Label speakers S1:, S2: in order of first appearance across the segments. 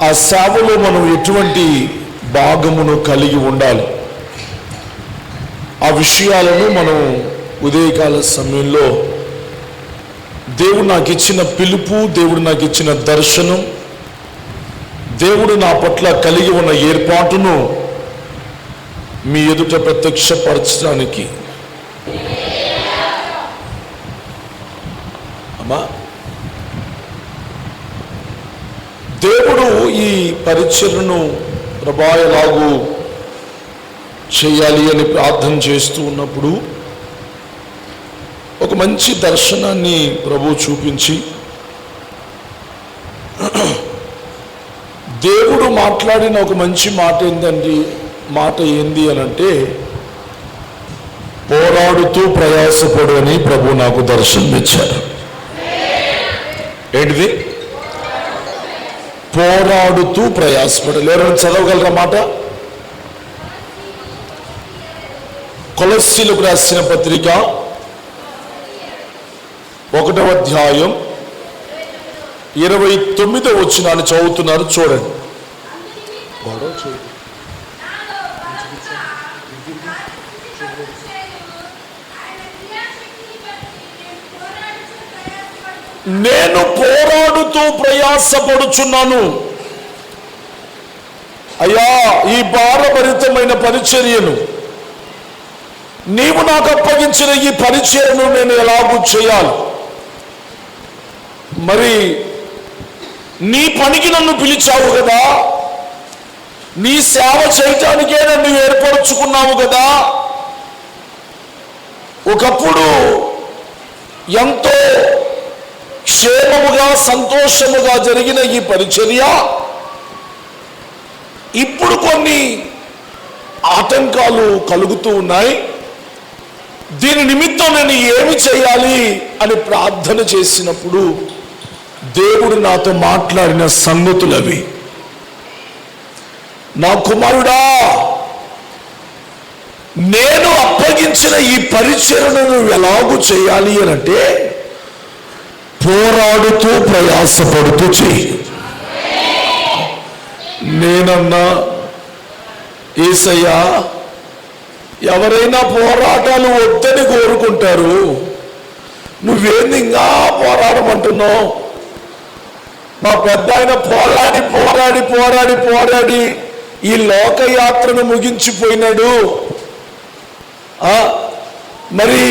S1: ఆ సేవలో మనం ఎటువంటి భాగమును కలిగి ఉండాలి, ఆ విషయాలను మనం ఉదయకాల సమయంలో దేవుడు నాకు ఇచ్చిన పిలుపు, దేవుడు నాకు ఇచ్చిన దర్శనం, దేవుడు నా పట్ల కలిగి ఉన్న ఏర్పాటును మీ ఎదుట ప్రత్యక్షపరచడానికి అమ్మా దేవుడు ఈ పరిచర్యను ప్రభాయలాగు చేయాలి అని ప్రార్థన చేస్తూ ఉన్నప్పుడు ఒక మంచి దర్శనాన్ని ప్రభు చూపించి, దేవుడు మాట్లాడిన ఒక మంచి మాట ఏంది అని అంటే, పోరాడుతూ ప్రయాసపడు అని ప్రభు నాకు దర్శనం ఇచ్చారు. ఏంటిది? పోరాడుతూ ప్రయాసపడు. ఎవరైనా చదవగలరా మాట? కొలస్సీలకు రాసిన పత్రిక 1వ అధ్యాయం 29వ వచనాన్ని చదువుతున్నారు, చూడండి. నేను పోరాడుతూ ప్రయాసపడుచున్నాను. అయ్యా, ఈ భారభరితమైన పరిచర్యను, నీవు నాకు అప్పగించిన ఈ పరిచర్యను నేను ఎలాగూ చేయాలి? మరి నీ పనికి నన్ను పిలిచావు కదా, నీ సేవ చేయటానికే నన్ను ఏర్పరచుకున్నావు కదా. ఒకప్పుడు ఎంతో క్షేమముగా సంతోషముగా జరిగిన ఈ పరిచర్య ఇప్పుడు కొన్ని ఆటంకాలు కలుగుతూ ఉన్నాయి. దీని నిమిత్తం నేను ఏమి చేయాలి అని ప్రార్థన చేసినప్పుడు దేవుడు నాతో మాట్లాడిన సంగతులవి. నా కుమారుడా, నేను అప్పగించిన ఈ పరిచర్యను ఎలాగూ చేయాలి అని అంటే, పోరాడుతూ ప్రయాసపడుతూ చేయి. నేనన్నా, యేసయ్యా, ఎవరైనా పోరాటాలు వద్దని కోరుకుంటారు, నువ్వేంది ఇంకా పోరాడమంటున్నావు? మా పెద్ద ఆయన పోరాడి పోరాడి పోరాడి పోరాడి ఈ లోకయాత్రను ముగించిపోయినాడు. మరి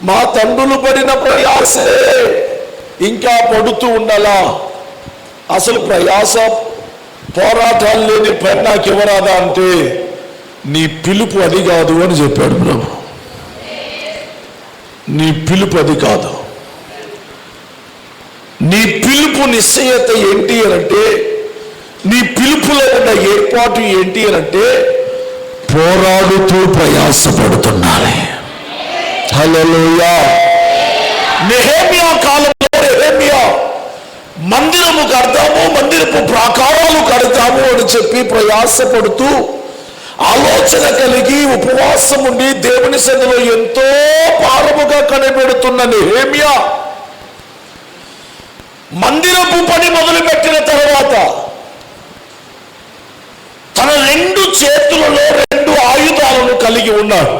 S1: మా తండ్రులు పడిన ప్రయాసే ఇంకా పడుతూ ఉండాలా? అసలు ప్రయాస పోరాటాలు లేని పని నాకు ఇవ్వరాదా అంటే, నీ పిలుపు అది కాదు అని చెప్పాడు ప్రభు. నీ పిలుపు అది కాదు. నీ పిలుపు నిశ్చయత ఏంటి అనంటే, నీ పిలుపులో ఉన్న ఏర్పాటు ఏంటి అనంటే, పోరాడుతూ ప్రయాసపడుతున్నాను. హల్లెలూయా. నెహెమ్యా కాలంలో నెహెమ్యా మందిరము కడతాము, మందిరపు ప్రాకారాలు కడతాము అని చెప్పి ప్రయాసపడుతూ ఆలోచన కలిగి ఉపవాసం ఉండి దేవుని సన్నిధిలో ఎంతో భారముగా కనిపెడుతున్న నెహెమ్యా మందిరపు పని మొదలుపెట్టిన తర్వాత తన 2 చేతులలో 2 ఆయుధాలను కలిగి ఉన్నాడు.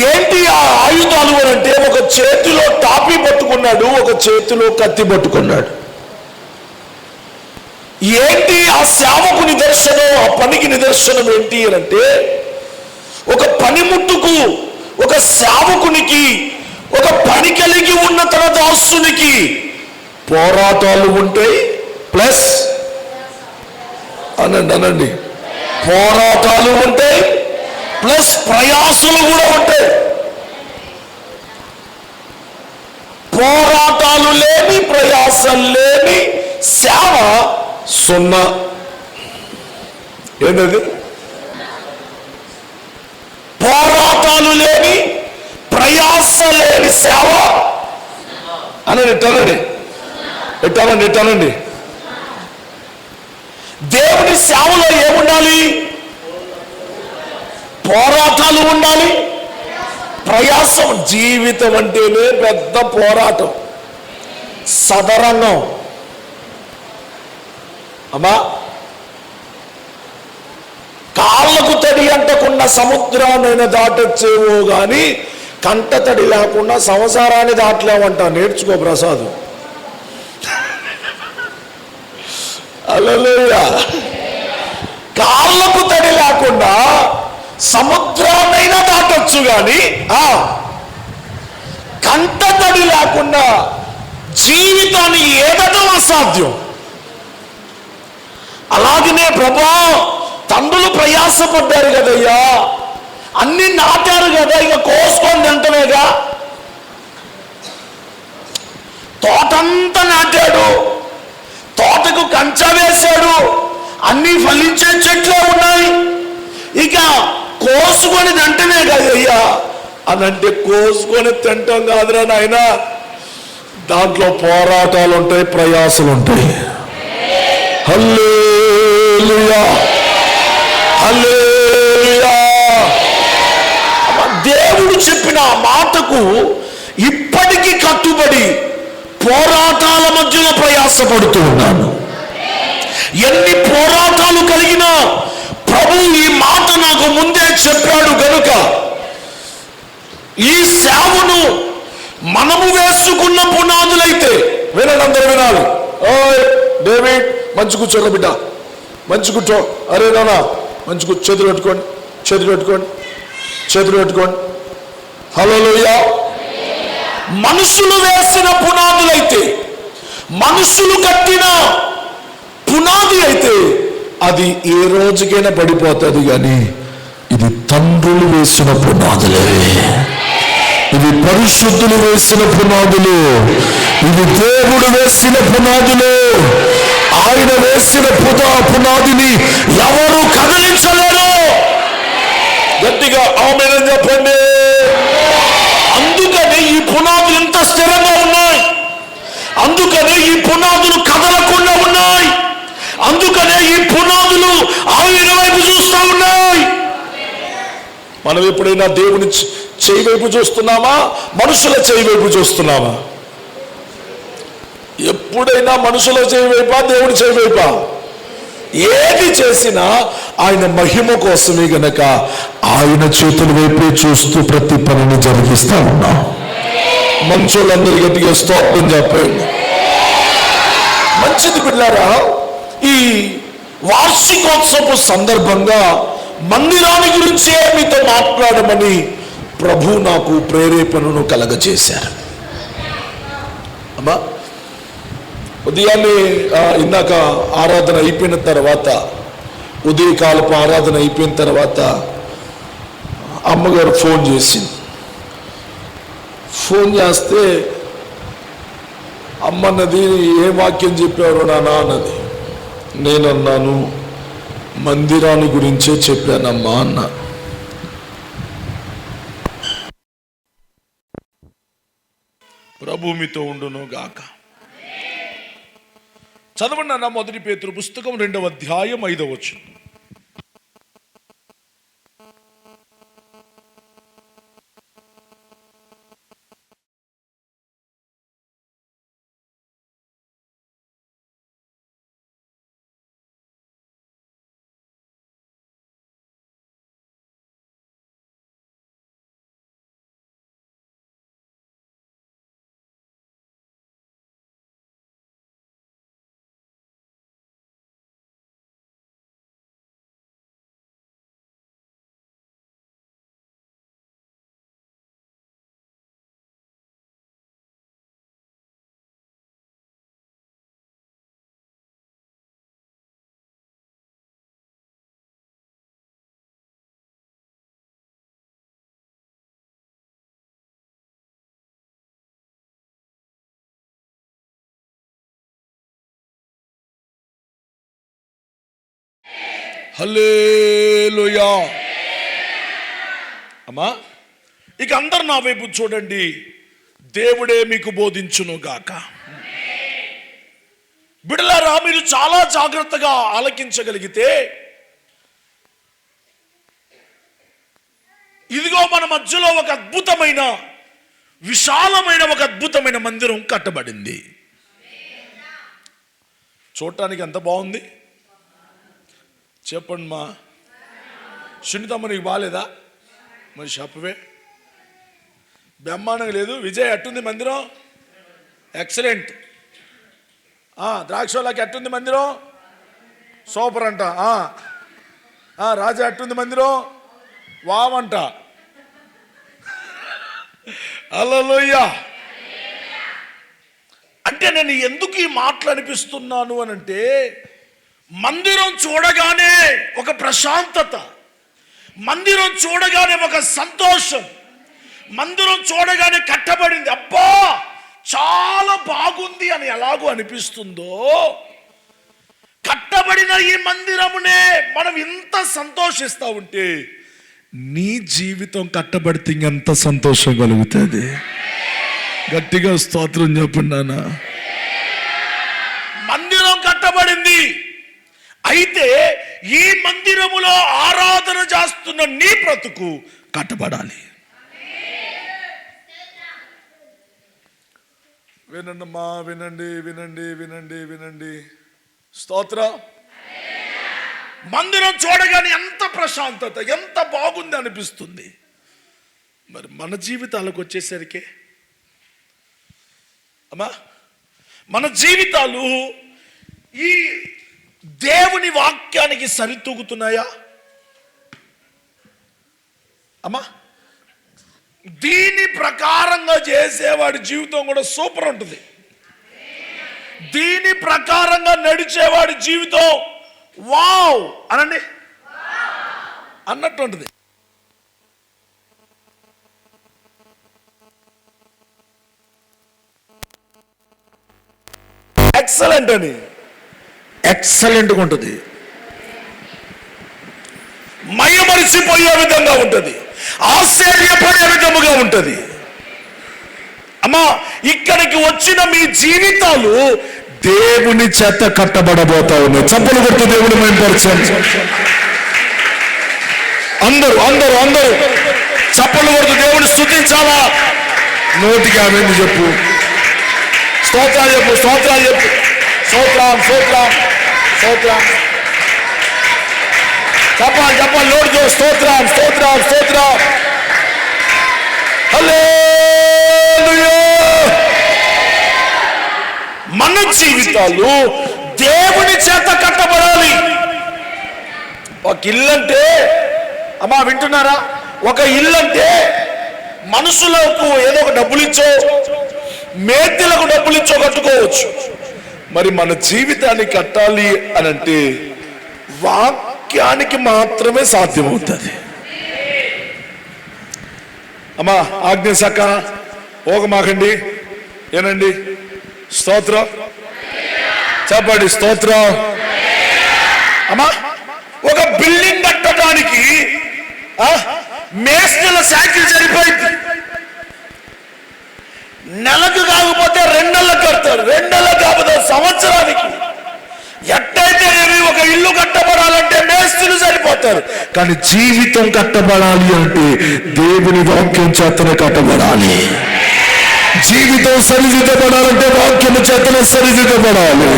S1: ఏంటి ఆ ఆయుధాలు అంటే, ఒక చేతిలో టాపీ పట్టుకున్నాడు, ఒక చేతిలో కత్తి పట్టుకున్నాడు. ఏంటి ఆ సేవకు నిదర్శనం, ఆ పనికి నిదర్శనం ఏంటి అంటే, ఒక పనిముట్టుకు, ఒక సేవకునికి, ఒక పని కలిగి ఉన్న తన దాసునికి పోరాటాలు ఉంటాయి, ప్లస్ అనండి పోరాటాలు ఉంటాయి, ప్లస్ ప్రయాసలు కూడా ఉంటాయి. పోరాటాలు లేని, ప్రయాసం లేని సేవ సున్నా. ఏంటది? పోరాటాలు లేని, ప్రయాస లేని సేవ అనండి. ఎట్టానండి. దేవుని సేవలో ఏముండాలి? పోరాటాలు ఉండాలి, ప్రయాసం. జీవితం అంటేనే పెద్ద పోరాటం, సదరంగం. అమ్మా, కాళ్ళకు తడి అంటకున్న సముద్రాన్ని దాటొచ్చేవో గాని కంట తడి లేకుండా సంసారాన్ని దాటలేమంట. నేర్చుకో ప్రసాద్. హల్లెలూయా. కాళ్ళకు తడి లేకుండా సముద్రాన్నైనా దాటొచ్చు గాని కంట తడి లేకుండా జీవితాన్ని ఏదటం అసాధ్యం. అలాగనే ప్రభా, తండ్రులు ప్రయాసపడ్డారు కదయ్యా, అన్ని నాటారు కదా, ఇక కోసుకొని తింటమేగా. తోటంతా నాటాడు, తోటకు కంచ వేశాడు, అన్ని ఫలించే చెట్లే ఉన్నాయి, ఇక కోసుకొని తింటమే కదయ్యా అని అంటే, కోసుకొని తింటాం కాదురా నాయన, దాంట్లో పోరాటాలు ఉంటాయి, ప్రయాసాలు ఉంటాయి. హల్లెలూయా, హల్లెలూయా. దేవుడు చెప్పిన మాటకు ఇప్పటికీ కట్టుబడి పోరాటాల మధ్యలో ప్రయాసపడుతూ ఉన్నాను. ఎన్ని పోరాటాలు కలిగినా ప్రభు ఈ మాట నాకు ముందే చెప్పాడు గనుక ఈ సేవను మనము వేసుకున్న పునాదులైతే, వినండి, అందరూ వినాలి. ఓయ్ డేవిడ్, మంచి కూర్చోరా బిడ్డ, మంచి కూర్చో. అరే నాన్న, మంచి కూర్చో. చేతులు పెట్టుకోండి, చేతులు పెట్టుకోండి, చేతులు పెట్టుకోండి. హల్లెలూయా. మనుషులు వేసిన పునాదులైతే, మనుషులు కట్టిన పునాది అయితే అది ఏ రోజుకైనా పడిపోతుంది, కానీ ఇది తండ్రులు వేసిన పునాదులే, ఇది పరిశుద్ధులు వేసిన పునాదులు, ఇది దేవుడు వేసిన పునాదులు. ఆయన వేసిన పునాదిని ఎవరు కదిలించలేరు. గట్టిగా ఆమేన్ చెప్పండి. అందుకని ఈ పునాదులు ఎంత స్థిరంగా ఉన్నాయి, అందుకనే ఈ పునాదులు కదలకుండా ఉన్నాయి, అందుకనే ఈ పునాదులు ఆయన వైపు చూస్తూ ఉన్నాయి. మనం ఎప్పుడైనా దేవుని చేయి వైపు చూస్తున్నామా, మనుషుల చేయి వైపు చూస్తున్నామా? ఎప్పుడైనా మనుషుల చేయి వైపా, దేవుని చేయి వైపా? ఏది చేసినా ఆయన మహిమ కోసమే గనక ఆయన చేతుల వైపే చూస్తూ ప్రతి పనిని జరిగిస్తా ఉన్నాం. మనుషులందరూ గట్టిగా స్తోత్రం చెప్పండి. మంచిది బిడ్డలారా, ఈ వార్షికోత్సవ సందర్భంగా మందిరాన్ని గురించే మీతో మాట్లాడమని ప్రభు నాకు ప్రేరేపణను కలగజేశారు. అమ్మా, ఉదయాన్నే ఇందాక ఆరాధన అయిపోయిన తర్వాత, ఉదయకాలపు ఆరాధన అయిపోయిన తర్వాత అమ్మగారు ఫోన్ చేసింది. ఫోన్ చేస్తే అమ్మన్నది, ఏ వాక్యం చెప్పారు నాన్న అన్నది. నేనన్నాను, మందిరాన్ని గురించే చెప్పానమ్మా అన్న. ప్రభు మీతో ఉండును గాక. చదవండి అన్న, 1 పేతురు పుస్తకం 2వ అధ్యాయం 5వ వచనం. హల్లెలూయా. అమ్మా, ఇక అందరు నా వైపు చూడండి. దేవుడే మీకు బోధించును గాక. బిడ్డలారా, మీరు చాలా జాగ్రత్తగా ఆలకించగలిగితే, ఇదిగో మన మధ్యలో ఒక అద్భుతమైన, విశాలమైన ఒక అద్భుతమైన మందిరం కట్టబడింది. చూడటానికి ఎంత బాగుంది. చెప్పండి మా సునీతమ్మ, నీకు బాగాలేదా? మరి చెప్పవే. బ్రహ్మాండంగా లేదు. విజయ్ ఎట్టుంది మందిరం? ఎక్సలెంట్. ద్రాక్షోళ్ళకి ఎట్టుంది మందిరం? సూపర్ అంట. రాజా ఎట్టుంది మందిరం? వావంట. హల్లెలూయా. అంటే నేను ఎందుకు ఈ మాటలు అనిపిస్తున్నాను అని అంటే, మందిరం చూడగానే ఒక ప్రశాంతత, మందిరం చూడగానే ఒక సంతోషం, మందిరం చూడగానే కట్టబడింది అబ్బా చాలా బాగుంది అని ఎలాగో అనిపిస్తుందో, కట్టబడిన ఈ మందిరమునే మనం ఇంత సంతోషిస్తూ ఉంటే నీ జీవితం కట్టబడితే ఎంత సంతోషం కలుగుతుంది. గట్టిగా స్తోత్రం చెప్పండి నాన్న. మందిరం కట్టబడింది, అయితే ఈ మందిరములో ఆరాధన చేస్తున్న నీ బ్రతుకు కట్టబడాలి. వినండి మా, వినండి వినండి వినండి వినండి. స్తోత్రం. మందిరం చూడగానే ఎంత ప్రశాంతత, ఎంత బాగుంది అనిపిస్తుంది. మరి మన జీవితాలకు వచ్చేసరికి అమ్మా, మన జీవితాలు ఈ దేవుని వాక్యానికి సరితూగుతున్నాయా అమ్మా? దీని ప్రకారంగా చేసేవాడి జీవితం కూడా సూపర్ ఉంటుంది. దీని ప్రకారంగా నడిచేవాడి జీవితం వావ్ అనండి అన్నట్టు ఉంటుంది. ఎక్సలెంట్ అని ఎక్సలెంట్గా ఉంటుంది. మయమరిచిపోయే విధంగా ఉంటుంది, ఆశ్చర్యపడే విధముగా ఉంటుంది. అమ్మా, ఇక్కడికి వచ్చిన మీ జీవితాలు దేవుని చేత కట్టబడబోతా ఉన్నాయి. చప్పలు కొట్టి దేవుని మేంపరచండి. అందరూ అందరూ అందరూ చప్పలు కొడుతూ దేవుని స్తుతించాలా? నోటికి ఆమెను చెప్పు, స్తోత్రాలు చెప్పు, స్తోత్రాలు చెప్పు. స్తోత్రం స్తోత్రం స్తోత్రం. చెప్పాలి చెప్పాలి నోటితో స్తోత్రం స్తోత్రం స్తోత్రం. హల్లెలూయా. మన జీవితాలు దేవుని చేత కట్టబడాలి. ఒక ఇల్లు అంటే అమ్మా వింటున్నారా? ఒక ఇల్లు అంటే మనుషులకు ఏదో ఒక డబ్బులు ఇచ్చో, మేత్తులకు డబ్బులు ఇచ్చో కట్టుకోవచ్చు. మరి మన జీవితాన్ని కట్టాలి అని అంటే వాక్యానికి మాత్రమే సాధ్యమవుతుంది. అమ్మా ఆజ్ఞాశాఖ పోగమాకండి, ఏనండి? స్తోత్రం చెప్పండి, స్తోత్రం. అమ్మా, ఒక బిల్డింగ్ కట్టడానికి మేస్త్రీల శాఖలు సరిపోయింది. నెలకు కాకపోతే 2 నెలలకు కడతారు, 2 నెలలకు కాకపోతే సంవత్సరానికి. ఎట్టయితే ఒక ఇల్లు కట్టబడాలంటే మేస్త్రీలు సరిపోతారు, కానీ జీవితం కట్టబడాలి అంటే దేవుని వాక్యం చేతనే కట్టబడాలి. జీవితం సరిదిద్దబడాలంటే వాక్యము చేతనే సరిదిద్దబడాలి.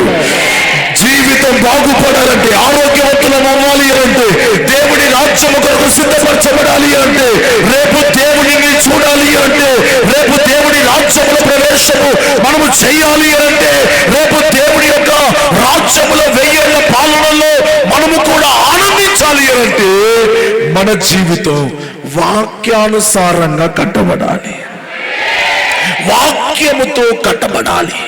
S1: జీవితం బాగుపడాలంటే, ఆరోగ్యవంతులం అవ్వాలి అంటే, దేవుని రాజ్యము కొరకు సిద్ధపరచబడాలి అంటే, రేపు దేవుడిని చూడాలి అంటే, రేపు దేవుని రాజ్యముల ప్రవేశము మనము చేయాలి అంటే, రేపు దేవుడి యొక్క రాజ్యముల 1000 ఏళ్ల పాలనలో మనము కూడా ఆనందించాలి అంటే, మన జీవితం వాక్యానుసారంగా కట్టబడాలి, వాక్యముతో కట్టబడాలి.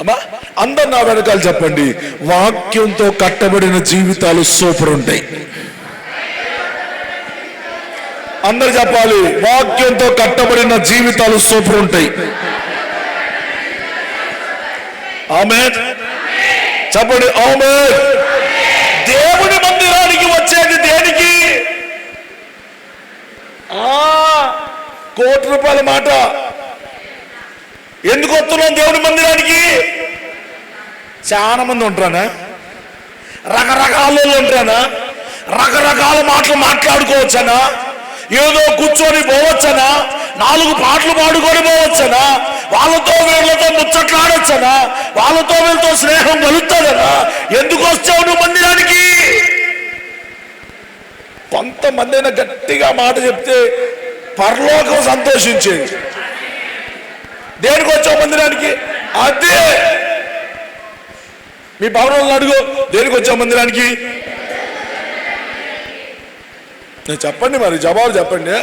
S1: అమ్మా అందరు నా వెనకాల చెప్పండి, వాక్యంతో కట్టబడిన జీవితాలు సూపర్ ఉంటాయి. అందరు చెప్పాలి, వాక్యంతో కట్టబడిన జీవితాలు సూపర్ ఉంటాయి. ఆమేన్ చెప్పండి, ఆమేన్. దేవుని మందిరానికి వచ్చేది దేనికి? ₹1,00,00,000 మాట. ఎందుకు వస్తున్నాం దేవుని మందిరానికి? చాలా మంది ఉంటారా? రకరకాల ఉంటారా? రకరకాల మాటలు మాట్లాడుకోవచ్చనా? ఏదో కూర్చొని పోవచ్చనా, 4 పాటలు పాడుకొని పోవచ్చనా, వాళ్ళతో వీళ్ళతో ముచ్చట్లాడొచ్చనా, వాళ్ళతో వీళ్ళతో స్నేహం కలుగుతుందనా? ఎందుకు వచ్చావు నువ్వు మందిరానికి? కొంతమంది అయినా గట్టిగా మాట చెప్తే పరలోకం సంతోషించేది. దేనికి వచ్చావు మందిరానికి? అదే మీ భవనంలో అడుగు, దేనికి వచ్చావు మందిరానికి? చెప్పండి, మరి జవాబు చెప్పండి.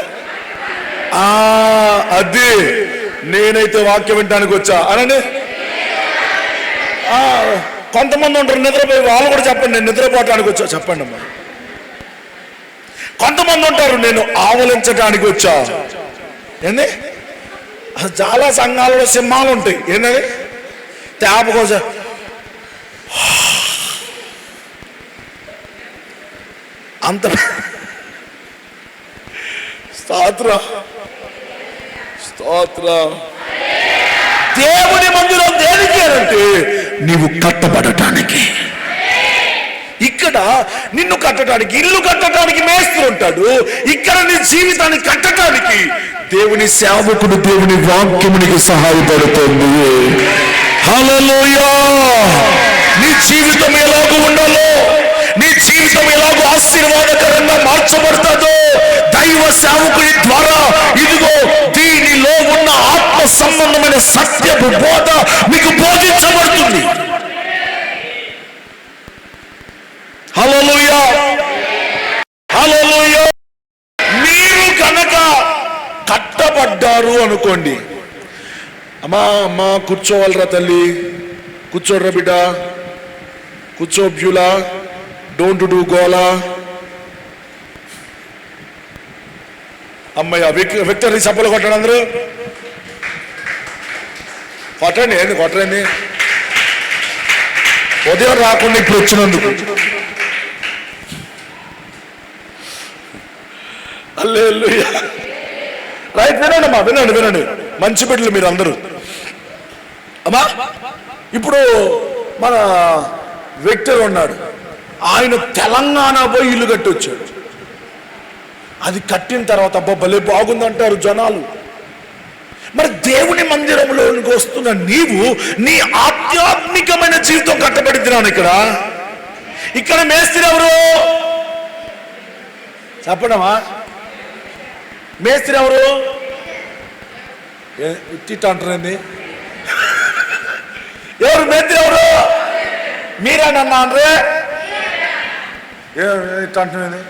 S1: అది నేనైతే వాక్యం వినడానికి వచ్చా అనండి. కొంతమంది ఉంటారు నిద్రపోయి, వాళ్ళు కూడా చెప్పండి నేను నిద్రపోవటానికి వచ్చా చెప్పండి అమ్మా. కొంతమంది ఉంటారు నేను ఆవలించడానికి వచ్చా. ఏంది? చాలా సంఘాలలో సింహాలు ఉంటాయి. ఏంటది? తేప కోసం అంత స్తోత్రం స్తోత్రం. దేవుని మందిరం దేనికి అంటే నీవు కట్టబడటానికి. ఇక్కడ నిన్ను కట్టడానికి, ఇల్లు కట్టడానికి మేస్త్రి ఉంటాడు. ఇక్కడ నీ జీవితాన్ని కట్టడానికి దేవుని సేవకుడు, దేవుని వాక్యమునికి సహాయపడుతుంది. హల్లెలూయా. నీ జీవితం ఎలాగో ఉండాలో, నీ జీవితం ఎలాగో ఆశీర్వాదకరంగా మార్చబడతాదో దైవ సేవకుడి ద్వారా ఇదిగో దీనిలో ఉన్న ఆత్మ సంబంధమైన సత్యపు బోధ మీకు బోధించబడుతుంది. హల్లెలూయా హల్లెలూయా. మీరు కనుక కట్టబడ్డారు అనుకోండి. అమ్మా కూర్చోవాలరా తల్లి, కూర్చోడ్రా బిడ్డ, కూర్చో బ్యూలా, డోంట్ డూ గోలా. అమ్మాయి విక్టరీ సప్పలు కొట్టండి, అందరూ కొట్టండి. ఏంది కొట్టండి? ఉదయం రాకుండా ఇప్పుడు వచ్చినందుకు. హల్లెలూయా. రైట్, వినండి అమ్మా, వినండి వినండి, మంచి బిడ్డలు మీరు అందరూ. అమ్మా ఇప్పుడు మన విక్టర్ ఉన్నాడు, ఆయన తెలంగాణ పోయి ఇల్లు కట్టి వచ్చాడు. అది కట్టిన తర్వాత అబ్బా భలే బాగుందంటారు జనాలు. మరి దేవుని మందిరంలోనికి వస్తున్న నీవు నీ ఆధ్యాత్మికమైన జీవితం కట్టబడిద్దిరాను. ఇక్కడ మేస్త్రి ఎవరు చెప్పడమా? మేస్త్రి ఎవరు? తిట్ట అంటారండి. ఎవరు మేస్త్రి? ఎవరు? మీరేనన్నా అంటే ఇట్లా అంటున్నది.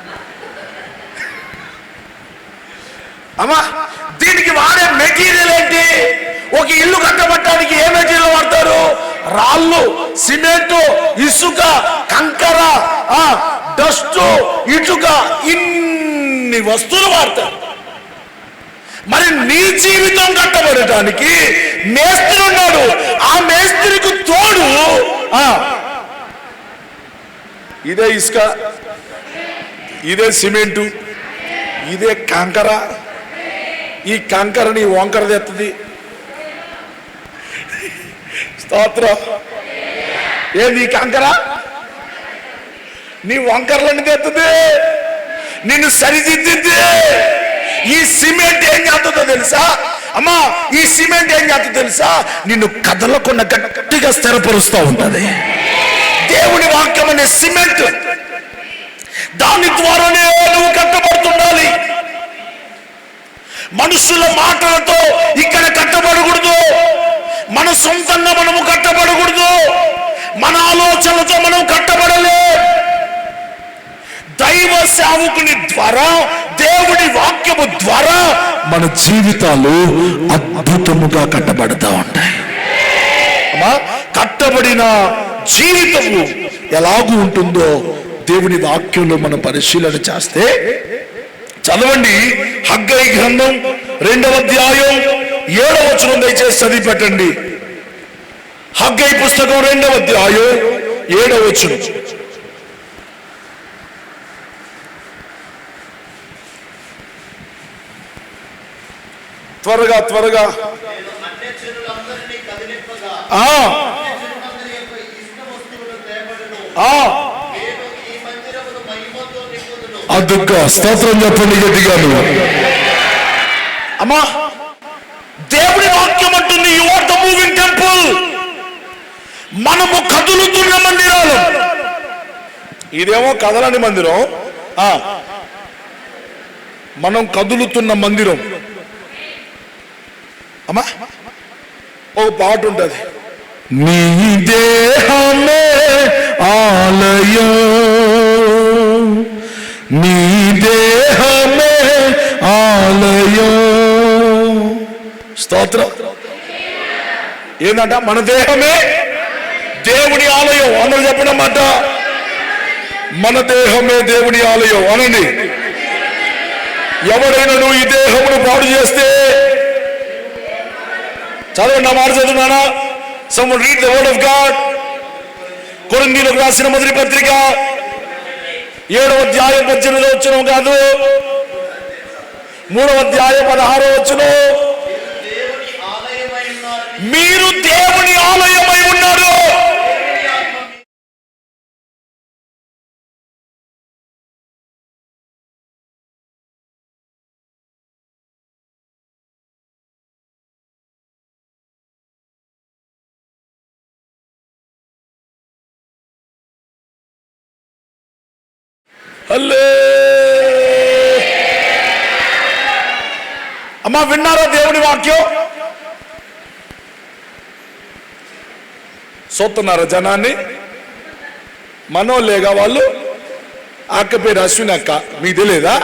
S1: అమ్మా దీనికి వాడే మెటీరియల్ ఏంటి? ఒక ఇల్లు కట్టబట్టడానికి ఏ మెటీరియల్ వాడతారు? రాళ్ళు, సిమెంటు, ఇసుక, కంకర, డస్ట్, ఇటుక, ఇన్ని వస్తువులు వాడతారు. మరి నీ జీవితం కట్టబడటానికి మేస్త్రి ఉన్నాడు. ఆ మేస్త్రికి తోడు ఇదే ఇసుక, ఇదే సిమెంటు, ఇదే కంకర. ఈ కంకరని వంకర తెత్తది. స్తోత్రం. ఏంది ఈ కంకర? నీ వంకరలని తెత్తది, నిన్ను సరిదిద్దిద్ది. ఈ సిమెంట్ ఏం చేస్తుందో తెలుసా అమ్మా? ఈ సిమెంట్ ఏం చేస్తుందో తెలుసా? నిన్ను కదలకుండా గట్టిగా స్థిరపరుస్తూ ఉంటది. దేవుని వాక్యం అనే సిమెంట్, దాని ద్వారానే నువ్వు కట్టబడుతుండాలి. మనుషుల మాటలతో ఇక్కడ కట్టబడకూడదు. మన సొంతంగా మనము కట్టబడకూడదు. మన ఆలోచనలతో మనం కట్టబడలే. దైవ సేవకుని ద్వారా, దేవుడి వాక్యము ద్వారా మన జీవితాలు అద్భుతముగా కట్టబడతా ఉంటాయి. కట్టబడిన జీవితము ఎలాగూ ఉంటుందో దేవుని వాక్యంలో మనం పరిశీలన చేస్తే, చదవండి హగ్గై గ్రంథం 2వ అధ్యాయం 7వ వచనం దయచేసి చదివి పెట్టండి. హగ్గై పుస్తకం 2వ అధ్యాయం 7వ వచనం. త్వరగా త్వరగా.
S2: అదుగా స్తోత్రం చెప్పండి గట్టిగాను.
S1: అమ్మా, దేవుడి వాక్యం అంటుంది you are the moving temple. మనము కదులుతున్న మందిరాలు. ఇదేమో కదలని మందిరం, మనం కదులుతున్న మందిరం. అమ్మా, ఓ పాట ఉంటుంది,
S2: నీ దేహమే ఆలయం, నీ దేహమే ఆలయం.
S1: స్తోత్రం. ఏంటంట? మన దేహమే దేవుని ఆలయం. అందరూ చెప్పినమాట, మన దేహమే దేవుని ఆలయం అనండి. ఎవరైనా నువ్వు ఈ దేహమును పాడు చేస్తే, చదవండి, నా మాట చదువునానా? Someone read the word of God. కొరింథీయులకు రాసిన మొదటి పత్రిక 7వ అధ్యాయం 18వ వచనం కాదు, 3వ అధ్యాయం 16వ వచనం. మీరు దేవుని ఆలయమై ఉన్నారు. అమ్మా, విన్నారా దేవుని వాక్యం? సోతున్నారా జనాన్ని? మనోళ్ళేగా వాళ్ళు. అక్క పేరు అశ్విని అక్క, మీకు తెలియదా?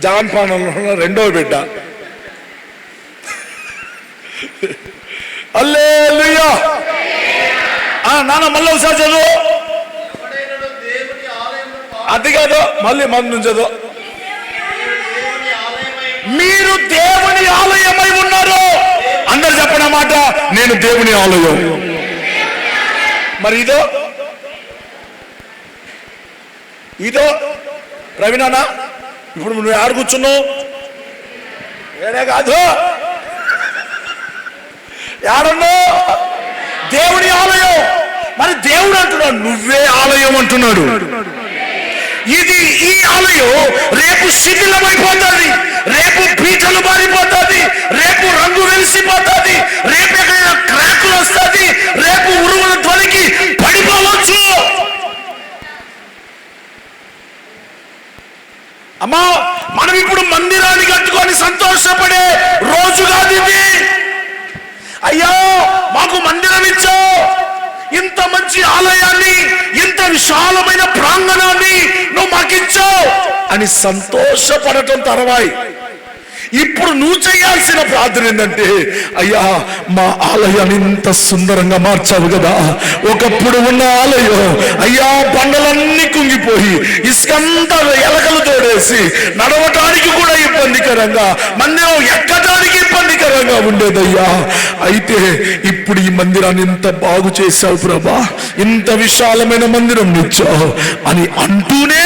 S1: జాన్ పానంలో 2వ బిడ్డ. హల్లెలూయా. నాన్న మళ్ళీ ఒకసారి చదువు. అది కాదు, మళ్ళీ మన నుంచి చదువు. మీరు దేవుని ఆలయమై ఉన్నారు. అందరు చెప్పిన మాట, నేను దేవుని ఆలయం. మరి ఇదో ప్రవీణనా, ఇప్పుడు నువ్వు ఆడ కూర్చున్నావు? వేరే కాదు, యాడన్నావు? దేవుని ఆలయం. మరి దేవుడు అంటున్నాడు, నువ్వే ఆలయం అంటున్నాడు. ఈ ఆలయం రేపు శిథిలమైపోతుంది, రేపు పీటలు మారిపోతుంది, రేపు రంగు వెలిసిపోతుంది, రేపు ఎక్కడైనా క్రాకులు వస్తుంది, రేపు ఉరువుల ధ్వనికి పడిపోవచ్చు. అమ్మా, మనం ఇప్పుడు మందిరాన్ని కట్టుకొని సంతోషపడే రోజు కాదు ఇది. అయ్యో, మాకు మందిరం ఇచ్చావు, ఇంత మంచి ఆలయాన్ని, ఇంత విశాలమైన ప్రాంగణాన్ని నువ్వు మాకిచ్చావు అని సంతోషపడటం తర్వాయి. ఇప్పుడు నువ్వు చేయాల్సిన ప్రార్థన ఏంటంటే, అయ్యా మా ఆలయాన్ని ఇంత సుందరంగా మార్చావు కదా. ఒకప్పుడు ఉన్న ఆలయం అయ్యా బండలన్నీ కుంగిపోయి ఇసుకంతా ఎలకలు తోడేసి నడవటానికి కూడా ఇబ్బందికరంగా, మందిరం ఎక్కడానికి ఇబ్బందికరంగా ఉండేదయ్యా. అయితే ఇప్పుడు ఈ మందిరాన్ని ఇంత బాగు చేశావు ప్రభా, ఇంత విశాలమైన మందిరం నిచ్చావు అని అంటూనే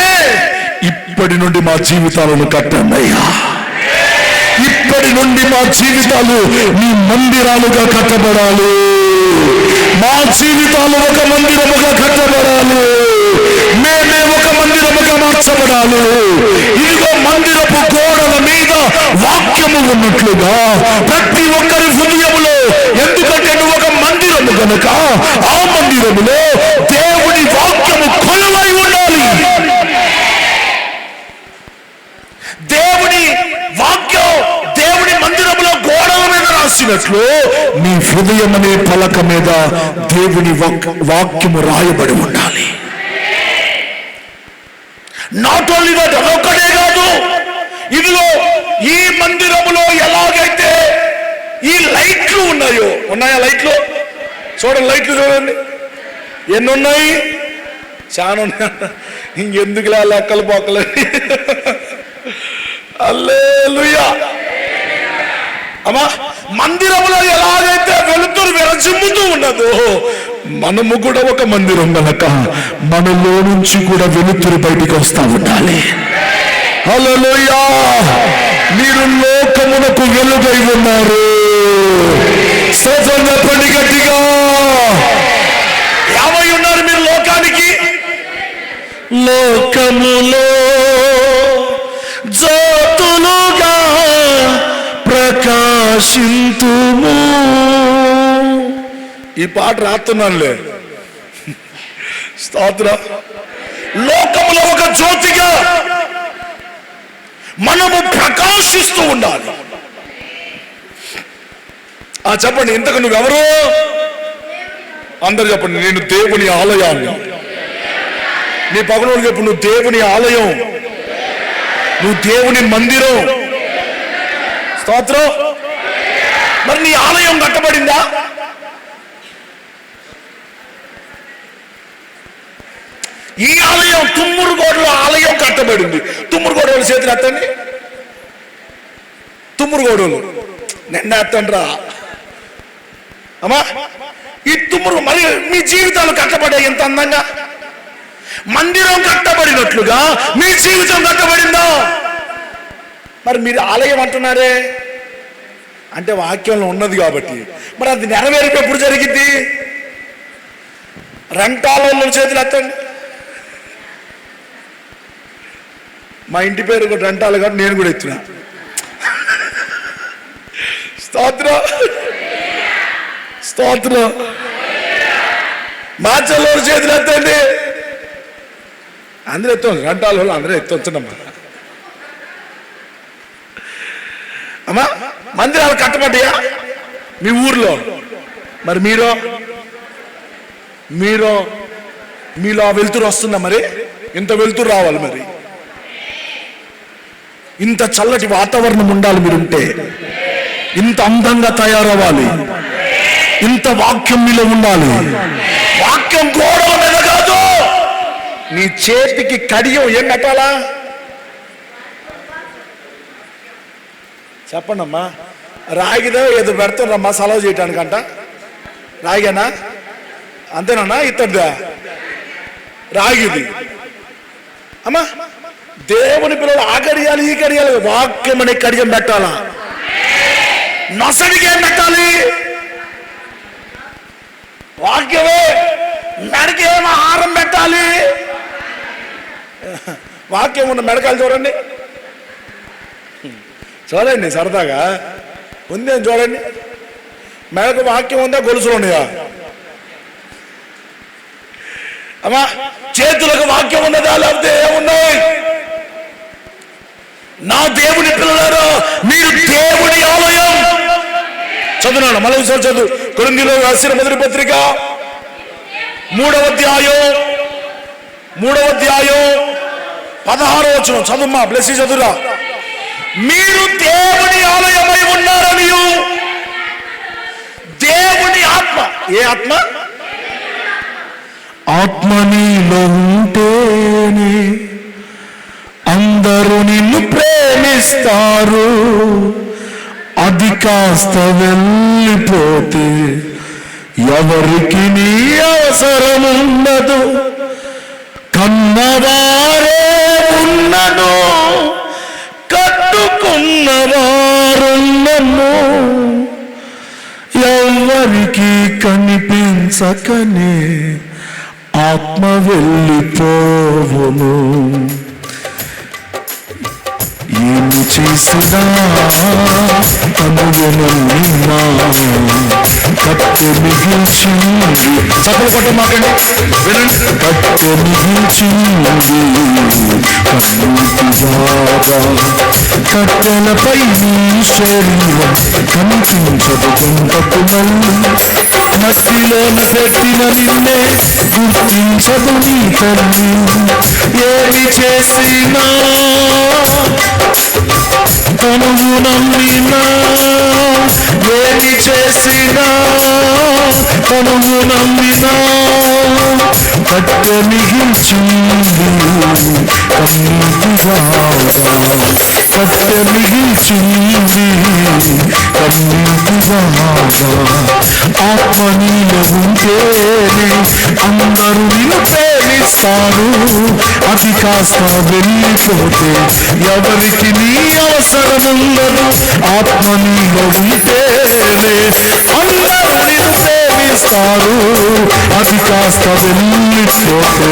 S1: ఇప్పటి నుండి మా జీవితాలను కట్టండి అయ్యా. ఇప్పటి నుండి మా జీవితాలు నీ మందిరాలుగా కట్టబడాలి. మా జీవితాలు ఒక మందిరముగా కట్టబడాలి. మేమే ఒక మందిరముగా మార్చబడాలి. ఇదిగో మందిరపు గోడల మీద వాక్యము ఉన్నట్లుగా ప్రతి ఒక్కరి హృదయములో, ఎందుకంటే నువ్వు ఒక మందిరము కనుక ఆ మందిరములో దేవుని వాక్యము కొలువై ఉండాలి. దేవుని వాక్యం దేవుని మందిరంలో గోడల మీద రాసినట్లు నీ హృదయం అనే పలక మీద దేవుని వాక్యము రాయబడి ఉండాలి. నాట్ ఓన్లీ దట్, అదొక్కటే కాదు. ఇదిలో ఈ మందిరములో ఎలాగైతే ఈ లైట్లు ఉన్నాయా లైట్లు చూడండి, లైట్లు చూడండి ఎన్ని ఉన్నాయి, చాలా ఉన్నాయి. ఇంకెందుకులా లెక్కలు పోకలే. హల్లెలూయా. అమ్మా, మందిరంలో ఎలాగైతే వెలుతురు విరజిమ్ముతూ ఉన్నదో మనము కూడా ఒక మందిరం కనుక మనలో నుంచి కూడా వెలుతురు బయటికి వస్తా ఉండాలి. హల్లెలూయా. మీరు లోకమునకు వెలుగై ఉన్నారు. స్తోత్రం చెప్పండి గట్టిగా. ఏమై ఉన్నారు మీరు లోకానికి? లోకములో
S2: ప్రకాశింతుము.
S1: ఈ పాట రాస్తున్నానులే. స్తోత్రం. లోకములో ఒక జ్యోతిగా మనము ప్రకాశిస్తూ ఉండాలి. చెప్పండి, ఇంతకు నువ్వెవరు? అందరు చెప్పండి, నేను దేవుని ఆలయాన్ని. నీ పక్కన చెప్పు, నువ్వు దేవుని ఆలయం, నువ్వు దేవుని మందిరం. స్తోత్రం. మరి నీ ఆలయం కట్టబడిందా? ఈ ఆలయం తుమ్మూరుగోడలో ఆలయం కట్టబడింది. తుమ్మూరుగోడలు చేతులు ఎత్తండి. తుమ్మూరుగోడలు నిన్న ఎత్తండి రా అమ్మా. ఈ తుమ్మూరు మరి మీ జీవితాలు కట్టబడే ఎంత అందంగా. మందిరం కట్టబడినట్లుగా మీ జీవితం కట్టబడిందా? మరి మీరు ఆలయం అంటున్నారే అంటే వాక్యంలో ఉన్నది కాబట్టి. మరి అది నెరవేర్పు ఎప్పుడు జరిగింది? రెంటాలలో చేతులు ఎత్తండి. మా ఇంటి పేరు కూడా రెంటాలు కాబట్టి నేను కూడా ఎత్తున్నా. స్తోత్రం. స్తోత్రం. మాచల్లో చేతులు ఎత్తండి. అందరూ ఎత్తండి, రెంటాల వాళ్ళు అందరూ ఎత్తొచ్చండమ్మా. అమ్మా, మందిరాలు కట్టబడ్డాయా మీ ఊర్లో? మరి మీలో వెలుతురు వస్తుందా? మరి ఇంత వెలుతురు రావాలి, మరి ఇంత చల్లటి వాతావరణం ఉండాలి. మీరుంటే ఇంత అందంగా తయారవ్వాలి. ఇంత వాక్యం మీలో ఉండాలి. వాక్యం గోడల మీద కాదు, నీ చేతికి కడియం ఏం పెట్టాలా? చెప్పండి అమ్మా. రాగిదో ఏదో పెడతారమ్మా సలవ చేయటానికంట. రాగినా? అంతేనన్నా? ఇత్తడిదా? రాగిది అమ్మా. దేవుని పిల్లలు ఆ కడియాలి ఈ కడియాలి. వాక్యం అనే కడియం పెట్టాలా? నొసడికి ఏం పెట్టాలి? వాక్యమే. మెడకి ఏం ఆహారం పెట్టాలి? వాక్యం ఉన్న మెడకాలు చూడండి, చూడండి సరదాగా ఉందేం చూడండి. మెడకు వాక్యం ఉందా? గొలుసులు ఉన్నాయా? అమ్మా, చేతులకు వాక్యం ఉన్నదా? లేకపోతే ఏమున్నాయి? నా దేవుని పిల్లలారా, మీరు దేవుని ఆలయం. చదువునాడు మళ్ళీ ఒకసారి చదువు. కొరింథీయులకు రాసిన మొదటి పత్రిక 3వ అధ్యాయం 16వ వచనం చదువుమా. బ్లెస్ చదువురా. మీరు దేవుని ఆలయమై ఉన్నారని దేవుని ఆత్మ. ఏ ఆత్మ?
S2: ఆత్మ నీలో ఉంటేనే అందరూ నిన్ను ప్రేమిస్తారు. అది కాస్త వెళ్ళిపోతే ఎవరికి నీ అవసరం ఉండదు. కన్నవారే ఉన్నను, కట్టుకున్నవారున్నను, ఎవరికి కనిపించకనే ఆత్మ వెళ్ళిపోవును. ఏమి చేసినా అనుగుణమా కట్టె మిగిల్చింది. చప్పలు కొట్ట మాకండి, వినండి. కట్టె మిగిల్చింది కన్నీటి బాగా. కట్టెలపై నీ శరీరం కనిపించదు కొంతకు మళ్ళీ. మట్టిలోని పెట్టిన నిన్నే గుర్తించదు నీ తల్లి. ఏమి చేసినా తనువు నమ్మినా, ఏమి చేసినా తనువు నమ్మినా కట్టె మిగిల్చింది కన్నీటి బాగా. కట్టె మిగిల్చింది కన్నీటి బాగా. ఆత్మ నీలో ఉంటేనే అందరూ నిన్ను ప్రేమిస్తారు. అది కాస్త వెళ్ళిపోతే ఎవరికి నీ అవసరం ఉండదు. ఆత్మ నీలో ఉంటేనే అందరూ నిన్ను ప్రేమిస్తారు. అది కాస్త వెళ్ళిపోతే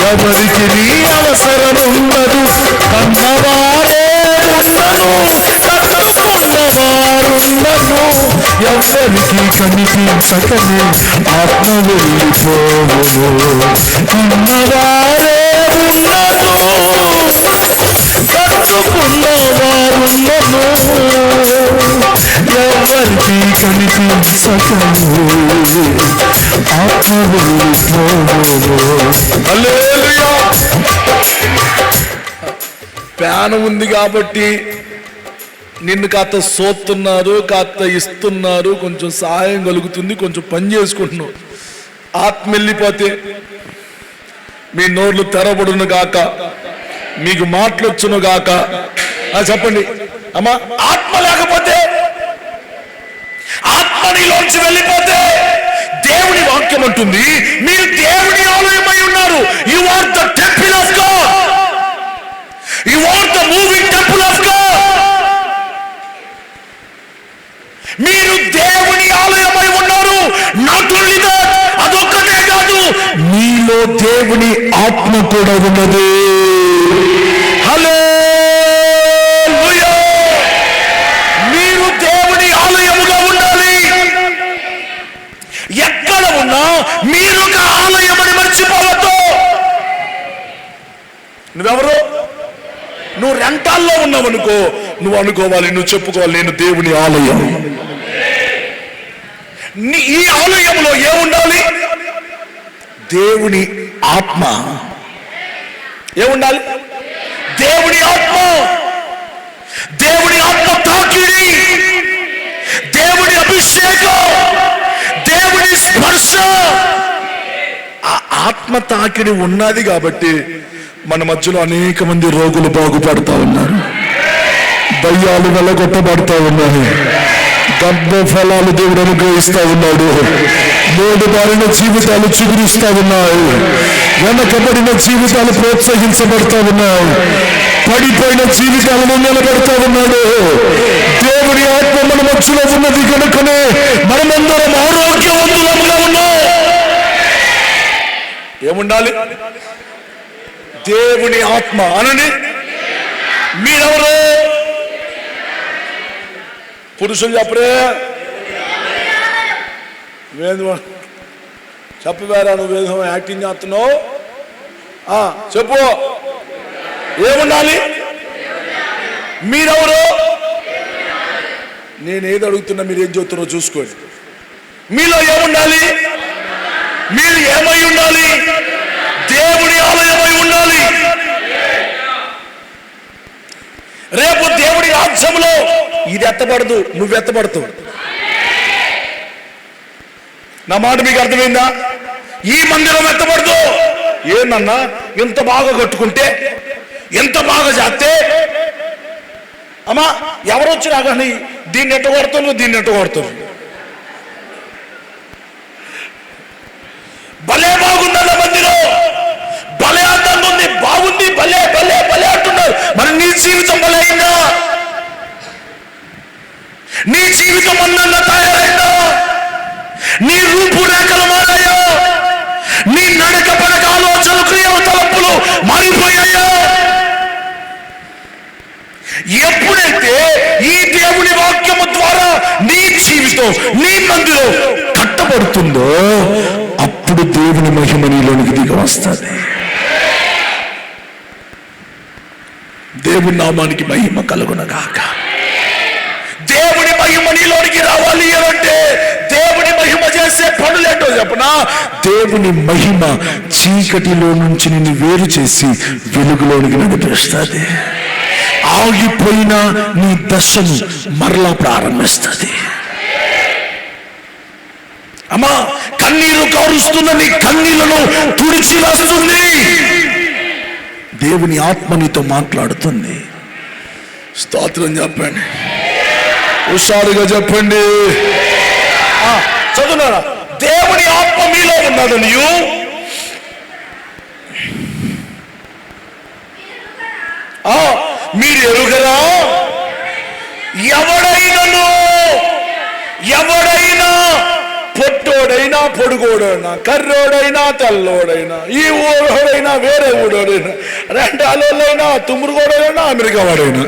S2: ఎవరికి నీ అవసరం ఉండదు. కన్నవారే ఉన్నను, కట్టుకున్నవారున్నను, ఉన్నవారున్నను ఎవరికి కనిపించకనే ఆత్మ వెళ్ళిపోవును. ఉన్నవారే ఉన్నను కట్టుకున్నవారున్నను ఎవరికి కనిపించకను ఆత్మ వెళ్ళిపోవును.
S1: హల్లెలూయా. ప్యానం ఉంది కాబట్టి నిన్ను కాస్త సోతున్నారు, కాస్త ఇస్తున్నారు, కొంచెం సహాయం కలుగుతుంది, కొంచెం పని చేసుకుంటున్నావు. ఆత్మ వెళ్ళిపోతే మీ నోర్లు తెరబడును గాక, మీకు మాటలొచ్చును గాక. చెప్పండి అమ్మా. ఆత్మ లేకపోతే, ఆత్మ నీలోంచి వెళ్ళిపోతే దేవుని వాక్యం అంటుంది మీరు దేవుని ఆలయమై ఉన్నారు. You are the temple of God. You are the moving temple of God. మీరు దేవుని ఆలయమై ఉన్నారు. నాట్ ఓన్లీ దట్, అదొక్కటే కాదు,
S2: మీలో దేవుని ఆత్మ కూడా ఉన్నది.
S1: హల్లెలూయా. మీరు దేవుని ఆలయముగా ఉండాలి. ఎక్కడ ఉన్నా మీరు ఒక ఆలయమని మర్చిపోవద్దు. నువ్వెవరు? నువ్వు రెంటాల్లో ఉన్నావు అనుకో, నువ్వు అనుకోవాలి, నువ్వు చెప్పుకోవాలి, నేను దేవుని ఆలయం. ఈ ఆలయంలో ఏముండాలి? దేవుని ఆత్మ. ఏముండాలి? దేవుని ఆత్మ. దేవుని ఆత్మ తాకిడి, దేవుని అభిషేకం, దేవుని స్పర్శ. ఆ ఆత్మ తాకిడి ఉన్నది కాబట్టి మన మధ్యలో అనేక మంది రోగులు బాగుపడతా ఉన్నారు, దయ్యాలు వెళ్ళగొట్టబడతా ఉన్నాయి, గర్భ ఫలాలు దేవుడు అనుగ్రహిస్తా ఉన్నాడు, మూడు బారిన జీవితాలు చిగురిస్తా ఉన్నాయి, వెనకబడిన జీవితాలు ప్రోత్సహించబడతా ఉన్నాయి, పడిపోయిన జీవితాలను నిలబెడతా ఉన్నాడు. దేవుని ఆత్మ మన మధ్యలో ఉన్నది కనుకనే మనమందరం ఆరోగ్యవంతులంగా ఉన్నాం. ఏముండాలి? దేవుని ఆత్మ అనండి. మీరెవరు? పురుషులు చెప్పరే. వేదం చెప్పవేరా, నువ్వు వేదం యాక్టింగ్ చేస్తున్నావు. చెప్పు, ఏముండాలి? మీరెవరు? నేనేది అడుగుతున్నా మీరు ఏం చెబుతున్నారో చూసుకోండి. మీలో ఏముండాలి? మీరు ఏమై ఉండాలి? దేవుని ఆలయమై ఉండాలి. రేపు దేవుడి రాజ్యంలో ఇది ఎత్తబడదు, నువ్వు ఎత్తబడతావు. నా మాట మీకు అర్థమైందా? ఈ మందిరం ఎత్తబడదు. ఏందన్నా ఎంత బాగా కట్టుకుంటే, ఎంత బాగా చేస్తే, అమ్మా ఎవరు వచ్చినా కానీ దీన్ని ఎట్ట కొడతాను, దీన్ని ఎట్ట కొడతాను. భలే బాగుందన్న మందిరం, భలే అందంగా ఉంది, బాగుంది, భలే భలే భలే అంటున్నారు. మరి నీ జీవితం భలే అయిందా? నీ జీవితం అందంగా తయారైందా? నీ రూపురేఖలు మారాయా? నీ నడక పడక ఆలోచనలు, క్రియలు, తలంపులు మారిపోయాయా? ఎప్పుడైతే ఈ దేవుని వాక్యము ద్వారా నీ జీవితం, నీ మందిరం కట్టబడుతుందో అప్పుడు దేవుని మహిమ నీలోనికి దిగి వస్తుంది. దేవుని నామానికి మహిమ కలుగునగాక. దేవుని మహిమ నీలోనికి రావాలి అంటే దేవుని మహిమ చేసే పనులేంటో చెప్పనా? దేవుని మహిమ చీకటిలో నుంచి నిన్ను వేరు చేసి వెలుగులోనికి నడిపిస్తుంది. ఆగిపోయిన నీ దశను మరలా ప్రారంభిస్తుంది. అమ్మా కన్నీరు కారుస్తున్న నీ కన్నీళ్లను తుడిచి వస్తుంది. దేవుని ఆత్మ నీతో మాట్లాడుతుంది. స్తోత్రం చెప్పండి, హుషారుగా చెప్పండి. చదువున్నారా? దేవుని ఆత్మ మీలో ఉన్నాడు. నీవు మీరు ఎరుగరా? ఎవడైనా పొట్టోడైనా పొడుగోడైనా కర్రోడైనా తెల్లోడైనా ఈ ఊరోడైనా వేరే ఊడోడైనా రెండాలోడైనా తుమ్మురుగోడైనా అమెరికా వాడైనా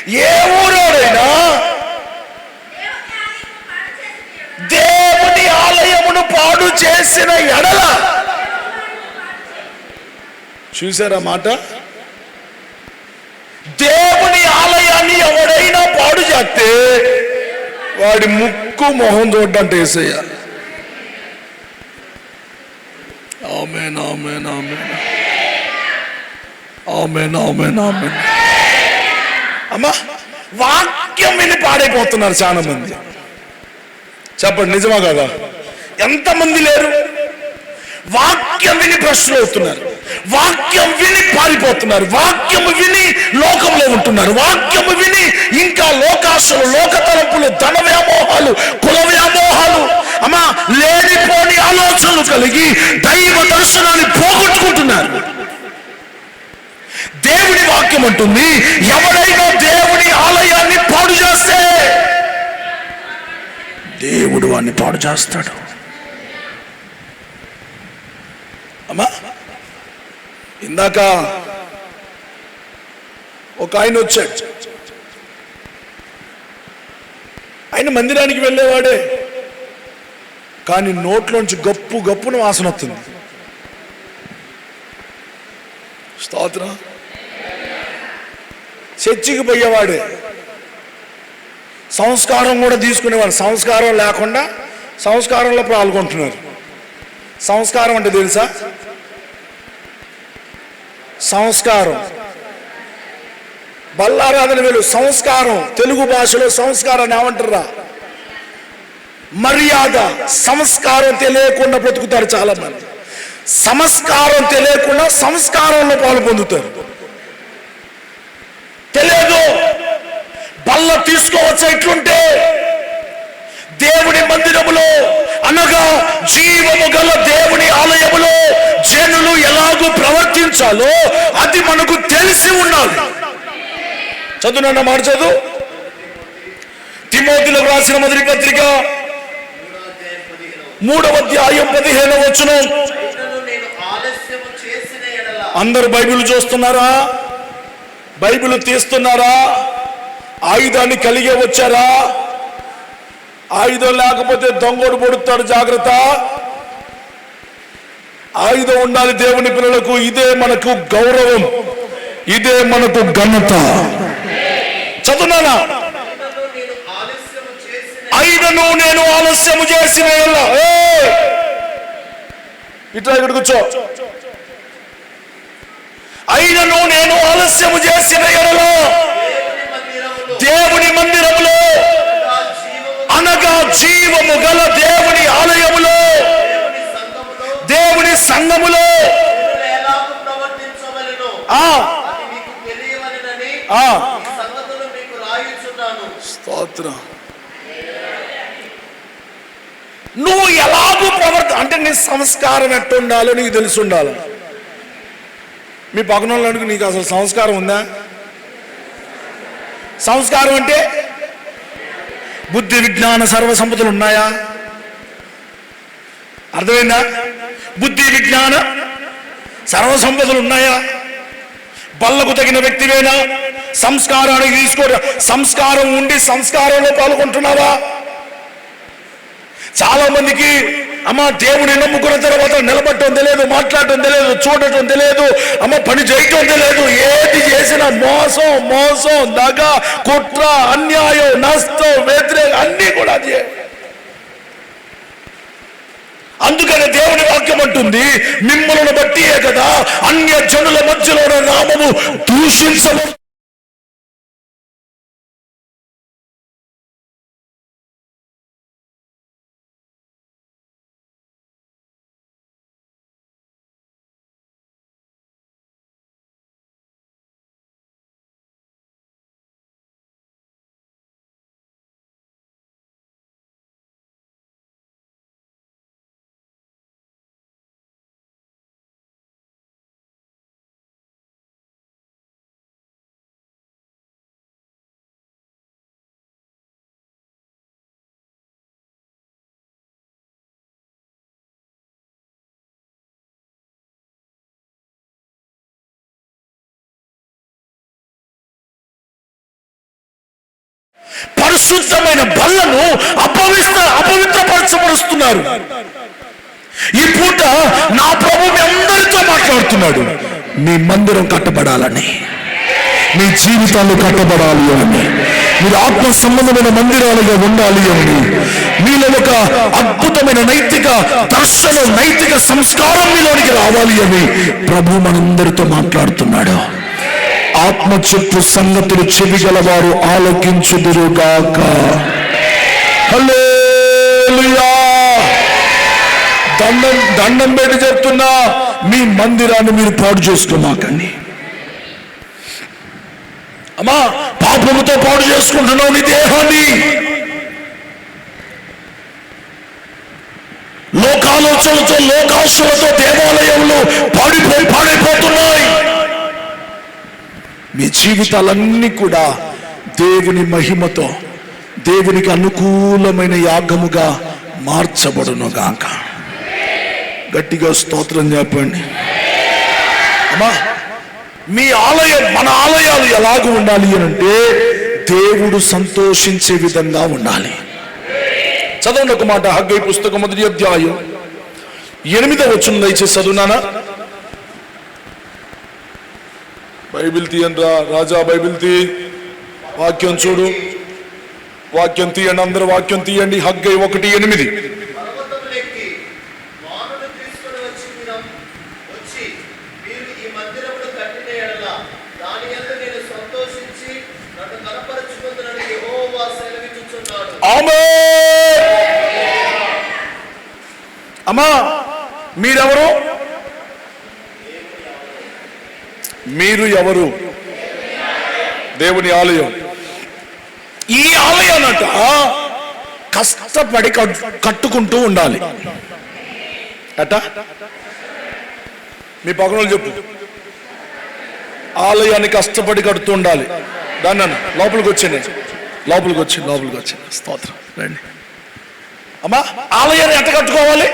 S1: ఏ ఊరోడైనా దేవుని ఆలయమును పాడు చేసిన ఎడల, చూసారా మాట, దేవుని ఆలయాన్ని ఎవడైనా పాడు చేస్తే వాడి ముక్కు మొహం చూడ్డంటే యేసయ్య. ఆమేన్ ఆమేన్ ఆమేన్ ఆమేన్ ఆమేన్ ఆమేన్. అమ్మా, వాక్యం విని పాడైపోతున్నారు చాలా మంది. చెప్పండి, నిజమా కదా? ఎంతమంది లేరు? వాక్యం విని ప్రశ్నలు అవుతున్నారు, వాక్యం విని పారిపోతున్నారు, వాక్యం విని లోకంలో ఉంటున్నారు, వాక్యం విని ఇంకా లోకాశలు, లోక తలంపులు, ధన వ్యామోహాలు, కుల వ్యామోహాలు, అమ్మా లేనిపోని ఆలోచనలు కలిగి దైవ దర్శనాన్ని పోగొట్టుకుంటున్నారు. దేవుని వాక్యం అంటుంది, ఎవరైనా దేవుని ఆలయాన్ని పాడు చేస్తే దేవుడు వాడిని పాడు చేస్తాడు. అమ్మా, ఇందాక ఒక ఆయన వచ్చాడు. ఆయన మందిరానికి వెళ్ళేవాడే, కానీ నోట్లోంచి గప్పు గప్పున వాసన వస్తుంది. స్తోత్రం. చర్చికి పోయేవాడే, సంస్కారం కూడా తీసుకునేవాడు. సంస్కారం లేకుండా సంస్కారంలో పాల్గొంటున్నారు. సంస్కారం అంటే తెలుసా? సంస్కారం, బల్లారాధన వేలు సంస్కారం. తెలుగు భాషలో సంస్కారాన్ని ఏమంటారా? మర్యాద. సంస్కారం తెలియకుండా బ్రతుకుతారు చాలా మంది. సంస్కారం తెలియకుండా సంస్కారంలో పాలు పొందుతారు. తెలియదు, బల్ల తీసుకోవచ్చు. ఇట్లుంటే దేవుని మందిరములో అనగా జీవము గల దేవుని ఆలయములో జనులు ఎలాగూ ప్రవర్తించాలో అది మనకు తెలిసి ఉండాలి. చదువునన్న మాట చదువు. తిమోతిలకు రాసిన మొదటి పత్రిక 3వ అధ్యాయం 15వ వచనం. అందరు బైబిల్ చూస్తున్నారా? బైబిల్ తీస్తున్నారా? ఆయుధాన్ని కలిగే వచ్చారా? ఆయుధం లేకపోతే దొంగోడు పొడుతాడు, జాగ్రత్త. ఆయుధం ఉండాలి దేవుని పిల్లలకు. ఇదే మనకు గౌరవం, ఇదే మనకు ఘనత. చదువునానా? అయినను నేను ఆలస్యము చేసిన ఇట్లా ఇక్కడ కూర్చో. అయినను నేను ఆలస్యము చేసిన ఎడల దేవుని మందిరములో అనగా జీవము గల దేవుని ఆలయములో, దేవుని సంఘములో స్తోత్రం. నువ్వు ఎలాగూ అంటే నీ సంస్కారం ఎట్టుండాలో నీకు తెలిసి ఉండాలి. మీ పక్కనోళ్ళకి నీకు అసలు సంస్కారం ఉందా? సంస్కారం అంటే బుద్ధి విజ్ఞాన సర్వ సంపదలు ఉన్నాయా? అర్థమైందా? బుద్ధి విజ్ఞాన సర్వ సంపదలు ఉన్నాయా? బల్లకు తగిన వ్యక్తివేనా? సంస్కారానికి సంస్కారం ఉండి సంస్కారంలో పాల్గొంటున్నావా? చాలా మందికి అమ్మ దేవుని నమ్ముకున్న తర్వాత నిలబడటం తెలియదు, మాట్లాడటం తెలియదు, చూడటం తెలియదు, అమ్మ పని చేయటం తెలియదు. ఏది చేసినా మోసం మోసం, దగ, కుట్ర, అన్యాయం, నష్టం, వ్యతిరేకం అన్నీ కూడా అదే. అందుకని దేవుని వాక్యం అంటుంది, మిమ్మల్ని బట్టియే కదా అన్య జనుల మధ్యలో నామము దూషించబడు
S2: పరిశుద్ధమైన బల్లను అపవిత్రపరచబరుస్తున్నారు. ఈ పూట నా ప్రభు మీ అందరితో మాట్లాడుతున్నాడు. మీ మందిరం కట్టబడాలని, మీ జీవితాలు కట్టబడాలి అని, మీరు ఆత్మ సంబంధమైన మందిరాలుగా ఉండాలి అని, మీలో ఒక అద్భుతమైన నైతిక దర్శనం, నైతిక సంస్కారం మీలోనికి రావాలి అని ప్రభు మనందరితో మాట్లాడుతున్నాడు. ఆత్మ చెప్పు సంగతులు చెవిగలవారు ఆలకించుదురుగాక. హల్లెలూయా. దండం పెట్టి చెప్తున్నా, మీ మందిరాన్ని మీరు పాడు చేసుకోమాకండి. అమ్మా, పాపముతో పాడు చేసుకుంటున్నావు నీ దేహాన్ని. లోకాలోచనలతో, లోకాశలతో దేవాలయంలో పాడైపోతున్నాయి. మీ జీవితాలన్నీ కూడా దేవుని మహిమతో, దేవునికి అనుకూలమైన యాగముగా మార్చబడునుగాక. గట్టిగా స్తోత్రం చెప్పండి. అమ్మా, మీ ఆలయం, మన ఆలయాలు ఎలాగ ఉండాలి అంటే దేవుడు సంతోషించే విధంగా ఉండాలి. చదవండి ఒక మాట, హగ్గై పుస్తకం 1వ అధ్యాయం 8వ వచనం దయచేసి చదువునానా. బైబిల్ తీయండి రాజా, బైబిల్ తీ, వాక్యం చూడు, వాక్యం తీయండి, అందరూ వాక్యం తీయండి. హగ్గై 1:8. అమ్మా, మీరెవరు? మీరు ఎవరు? దేవుని ఆలయం. ఈ ఆలయాన్నట కష్టపడి కట్టుకుంటూ ఉండాలి. అట మీ పక్కన చెప్పు, ఆలయాన్ని కష్టపడి కడుతూ ఉండాలి. దాన్ని లోపలికి వచ్చాను, లోపలికి వచ్చాను. స్తోత్రం. రండి అమ్మా. ఆలయాన్ని ఎట్ట కట్టుకోవాలి?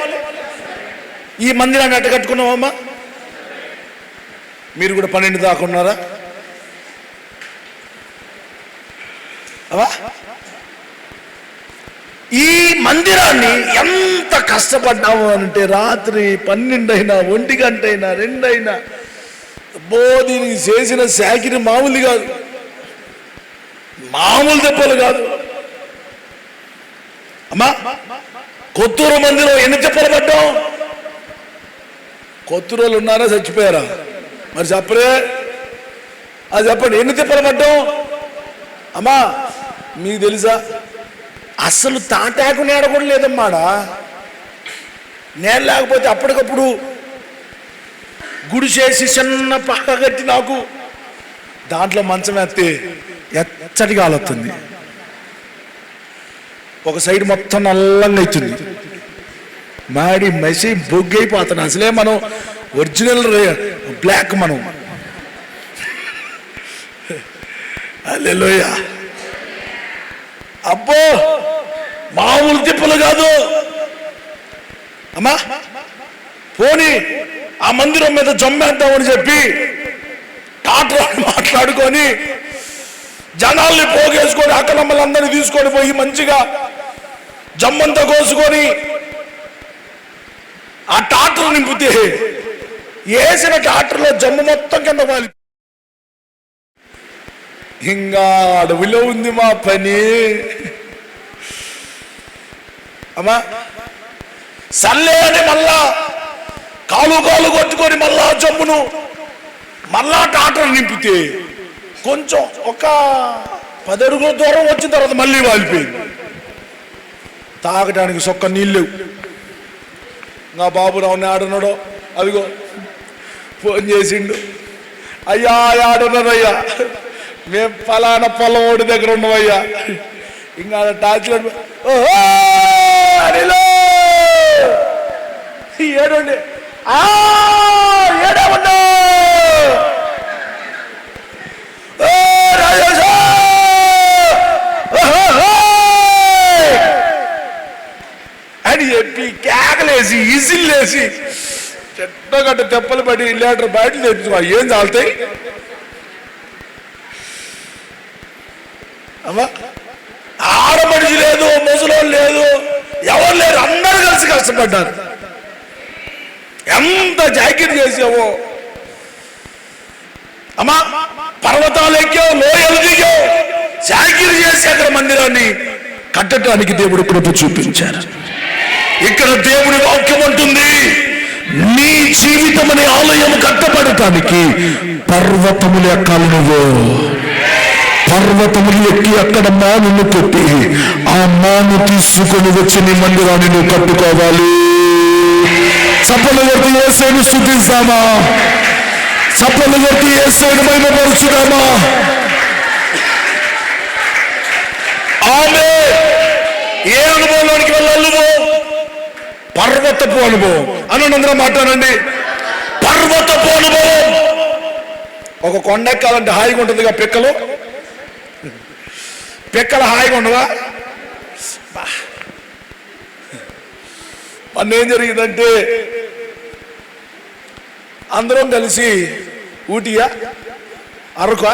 S2: ఈ మందిరాన్ని ఎట్ట కట్టుకున్నావమ్మా? మీరు కూడా 12 దాకా ఉన్నారా? అమ్మా, ఈ మందిరాన్ని ఎంత కష్టపడ్డాము అంటే రాత్రి 12 అయినా, 1 గంట అయినా, 2 అయినా, దీనికి చేసిన శాఖని మామూలు కాదు, మామూలు దెబ్బలు కాదు. అమ్మా, కొత్తూరు మందిరం ఎన్ని దెబ్బలు పడ్డాం? కొత్తూరులో ఉన్నారా, చచ్చిపోయారా? మరి చెప్పరే, అది చెప్పండి, ఎన్ని తిప్పలు పడ్డాం? అమ్మా, మీకు తెలుసా, అసలు తాటాకు నేడ కూడా లేదమ్మాడా. నేను లేకపోతే అప్పటికప్పుడు గుడి చేసి చిన్న పక్క కట్టి నాకు దాంట్లో మంచం ఎత్తే ఎచ్చటి గాలొస్తుంది. ఒక సైడ్ మొత్తం నల్లంగా అవుతుంది, మాడి మెసి బొగ్గు అయిపోతాను. అసలే మనం ఒరిజినల్ బ్లాక్ మనం. హల్లెలూయా. అబ్బో, మామూలు తిప్పలు కాదు అమ్మా. పోనీ ఆ మందిరం మీద జమ్మేద్దామని చెప్పి టాటర్ మాట్లాడుకొని జనాల్ని పోగేసుకొని అక్కలమ్మలందరినీ తీసుకొని పోయి మంచిగా జమ్మంతా కోసుకొని ఆ టాటర్ నింపితే వేసిన టాటర్లో జమ్ము మొత్తం కింద వాలి. ఇంకా అడవిలో ఉంది మా పని. అమ్మా, సర్లే అని మళ్ళా కాలు కొట్టుకొని మళ్ళా జమ్మును మళ్ళా టాటర్ నింపితే కొంచెం ఒక 10 అడుగుల దూరం వచ్చిన తర్వాత మళ్ళీ వాలిపోయింది. తాగడానికి సొక్క నీళ్ళు లేవు. నా బాబురావుని ఆడున్నాడో, అదిగో ఫోన్ చేసిండు, అయ్యా ఆడున్నారయ్యా, మేము ఫలానా పొలం ఓడి దగ్గర ఉన్నామయ్యా. ఇంకా టార్చ్ ఏడండి ఏడా ఉన్నా అని చెప్పి కేకలేసి ఇసిల్లేసి చెట్టగట్ట తెప్పలు పడి లీటర్ బయటలు తెచ్చుకో, ఏం చాలుతాయి అమ్మా. ఆడమనిషి లేదు, ముసలోళ్ళు లేదు, ఎవరు లేరు, అందరూ కలిసి కష్టపడ్డారు. ఎంత జాకెట్ చేసావో అమ్మా, పర్వతాలు ఎక్కావు, లోయలు దిగావు, జాకెట్ చేసి అక్కడ మందిరాన్ని కట్టడానికి దేవుడు కృప చూపించారు. ఇక్కడ దేవుడి వాక్యం అంటుంది, నీ జీవితం అనే ఆలయం కట్టబడటానికి పర్వతములు ఎక్కాలి. నువ్వు పర్వతములు ఎక్కి అక్కడ మానును కొట్టి ఆ మాను తీసుకొని వచ్చి నీ మందిరాన్ని నువ్వు కట్టుకోవాలి. చప్పలు కొట్టి యేసుని స్తుతిస్తామా? చప్పలు కొట్టి యేసుని మహిమపరచుదామా? ఆమె ఏ అనుభవంలోనికి వెళ్ళాలి? నువ్వు పర్వతపు అనుభవం అనందరం మాట్లాడండి. పర్వతపు అనుభవం. ఒక కొండ ఎక్కాలంటే హాయిగా ఉంటుందిగా, పిక్కలు హాయిగా ఉండవా? మొన్న ఏం జరిగిందంటే అందరం కలిసి ఊటీయా అరకు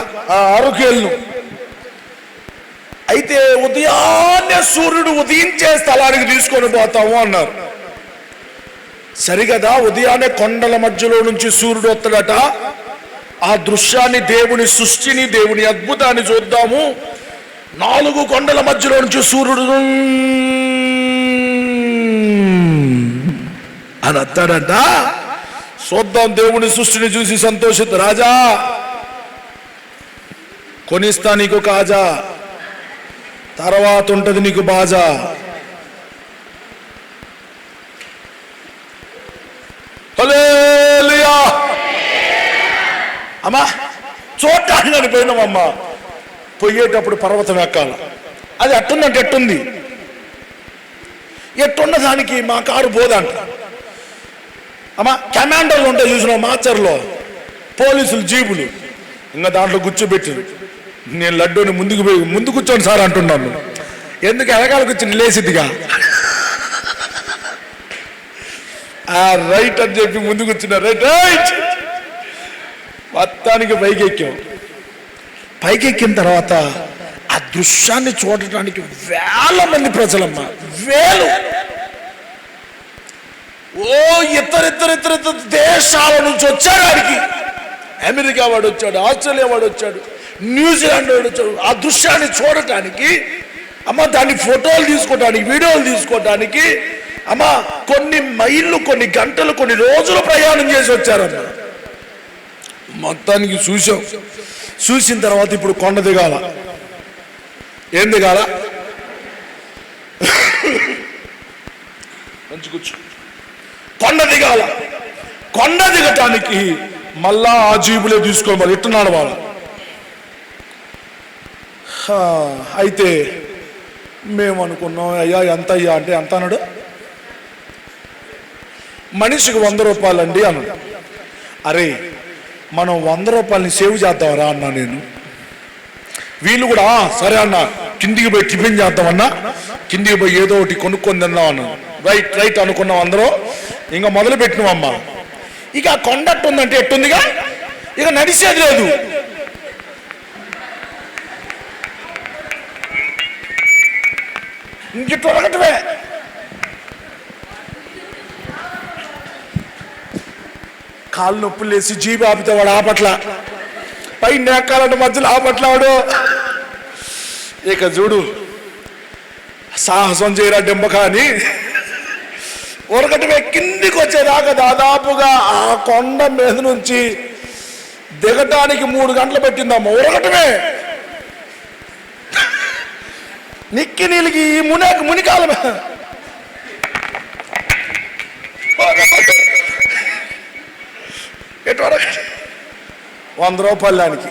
S2: వెళ్ళను. అయితే ఉదయాన్నే సూర్యుడు ఉదయించే స్థలానికి తీసుకొని పోతాము అన్నారు. సరిగదా, ఉదయాన్నే కొండల మధ్యలో నుంచి సూర్యుడు వస్తాడట. ఆ దృశ్యాన్ని, దేవుని సృష్టిని, దేవుని అద్భుతాన్ని చూద్దాము. 4 కొండల మధ్యలో నుంచి సూర్యుడు అని వస్తాడట. చూద్దాం దేవుని సృష్టిని చూసి సంతోషిద్దాం. రాజా కొనిస్తా నీకు కాజా, తర్వాత ఉంటది నీకు బాజా. హల్లెలూయా. అమ్మా చూడటానికి అని పోయినామమ్మా. పోయేటప్పుడు పర్వతం ఎక్కాల. అది ఎట్టుందంటే ఎట్టుంది, ఎట్టున్న దానికి మా కారు పోదంట. అమ్మా కమాండోలు ఉంటాయి చూసినావు మాచర్లో, పోలీసులు జీబులు, ఇంకా దాంట్లో కూర్చోబెట్టారు. నేను లడ్డూని ముందు కూర్చోండి సార్ అంటున్నాను. ఎందుకు వెనకాల కూర్చొని లేసిద్దిగా రైట్ అని చెప్పి ముందు కూర్చున్నారు. రైట్ మొత్తానికి పైకెక్కిన తర్వాత ఆ దృశ్యాన్ని చూడటానికి వేల మంది ప్రజలమ్మ, వేలు. ఓ ఇతర దేశాల నుంచి వచ్చాడు. ఆడికి అమెరికా వాడు వచ్చాడు, ఆస్ట్రేలియా వాడు వచ్చాడు, న్యూజిలాండ్ వాడు వచ్చాడు. ఆ దృశ్యాన్ని చూడటానికి అమ్మ, దాన్ని ఫోటోలు తీసుకోవటానికి, వీడియోలు తీసుకోవటానికి అమ్మ కొన్ని మైళ్ళు, కొన్ని గంటలు, కొన్ని రోజులు ప్రయాణం చేసి వచ్చారమ్మ. మొత్తానికి చూసాం. చూసిన తర్వాత ఇప్పుడు కొండ దిగాల. ఏం దిగాల? మంచి కూర్చో. కొండ దిగాల. కొండ దిగటానికి మళ్ళా ఆ జీబులే తీసుకోవాలి. ఎట్టున్నాడు వాళ్ళ. అయితే మేము అనుకున్నాం, అయ్యా ఎంత అయ్యా అంటే ఎంత అన్నాడు? మనిషికి 100 రూపాయలండి అన్నాడు. అరే మనం 100 రూపాయలని సేవ్ చేద్దామరా అన్నా నేను. వీళ్ళు కూడా సరే అన్న, కిందికి పోయి టిఫిన్ చేద్దామన్నా, కిందికి పోయి ఏదో ఒకటి కొనుక్కొని తిందాం అన్నా. రైట్ అనుకున్నాం అందరూ. ఇంకా మొదలు పెట్టినామమ్మా. ఇక ఆ కొండట్టు ఉందంటే ఎట్టుందిగా, ఇక నడిచేది లేదు. ఇంకిట్టు ఒకటివే. కాళ్ళు నొప్పులు లేసి జీబు ఆపితే వాడు ఆపట్ల, పైన ఎక్కాలంటే మధ్యలో ఆపట్లాడు. ఇక చూడు, సాహసం చేయరా డెంబక అని ఒకటివే. కిందికి వచ్చేదాకా దాదాపుగా ఆ కొండ మీద నుంచి దిగటానికి 3 గంటలు పెట్టిందమ్మ. ఒకటివే నిక్కి నీళ్ళకి ఈ మునికాల ఎటువంటి 100 రూపాయలు దానికి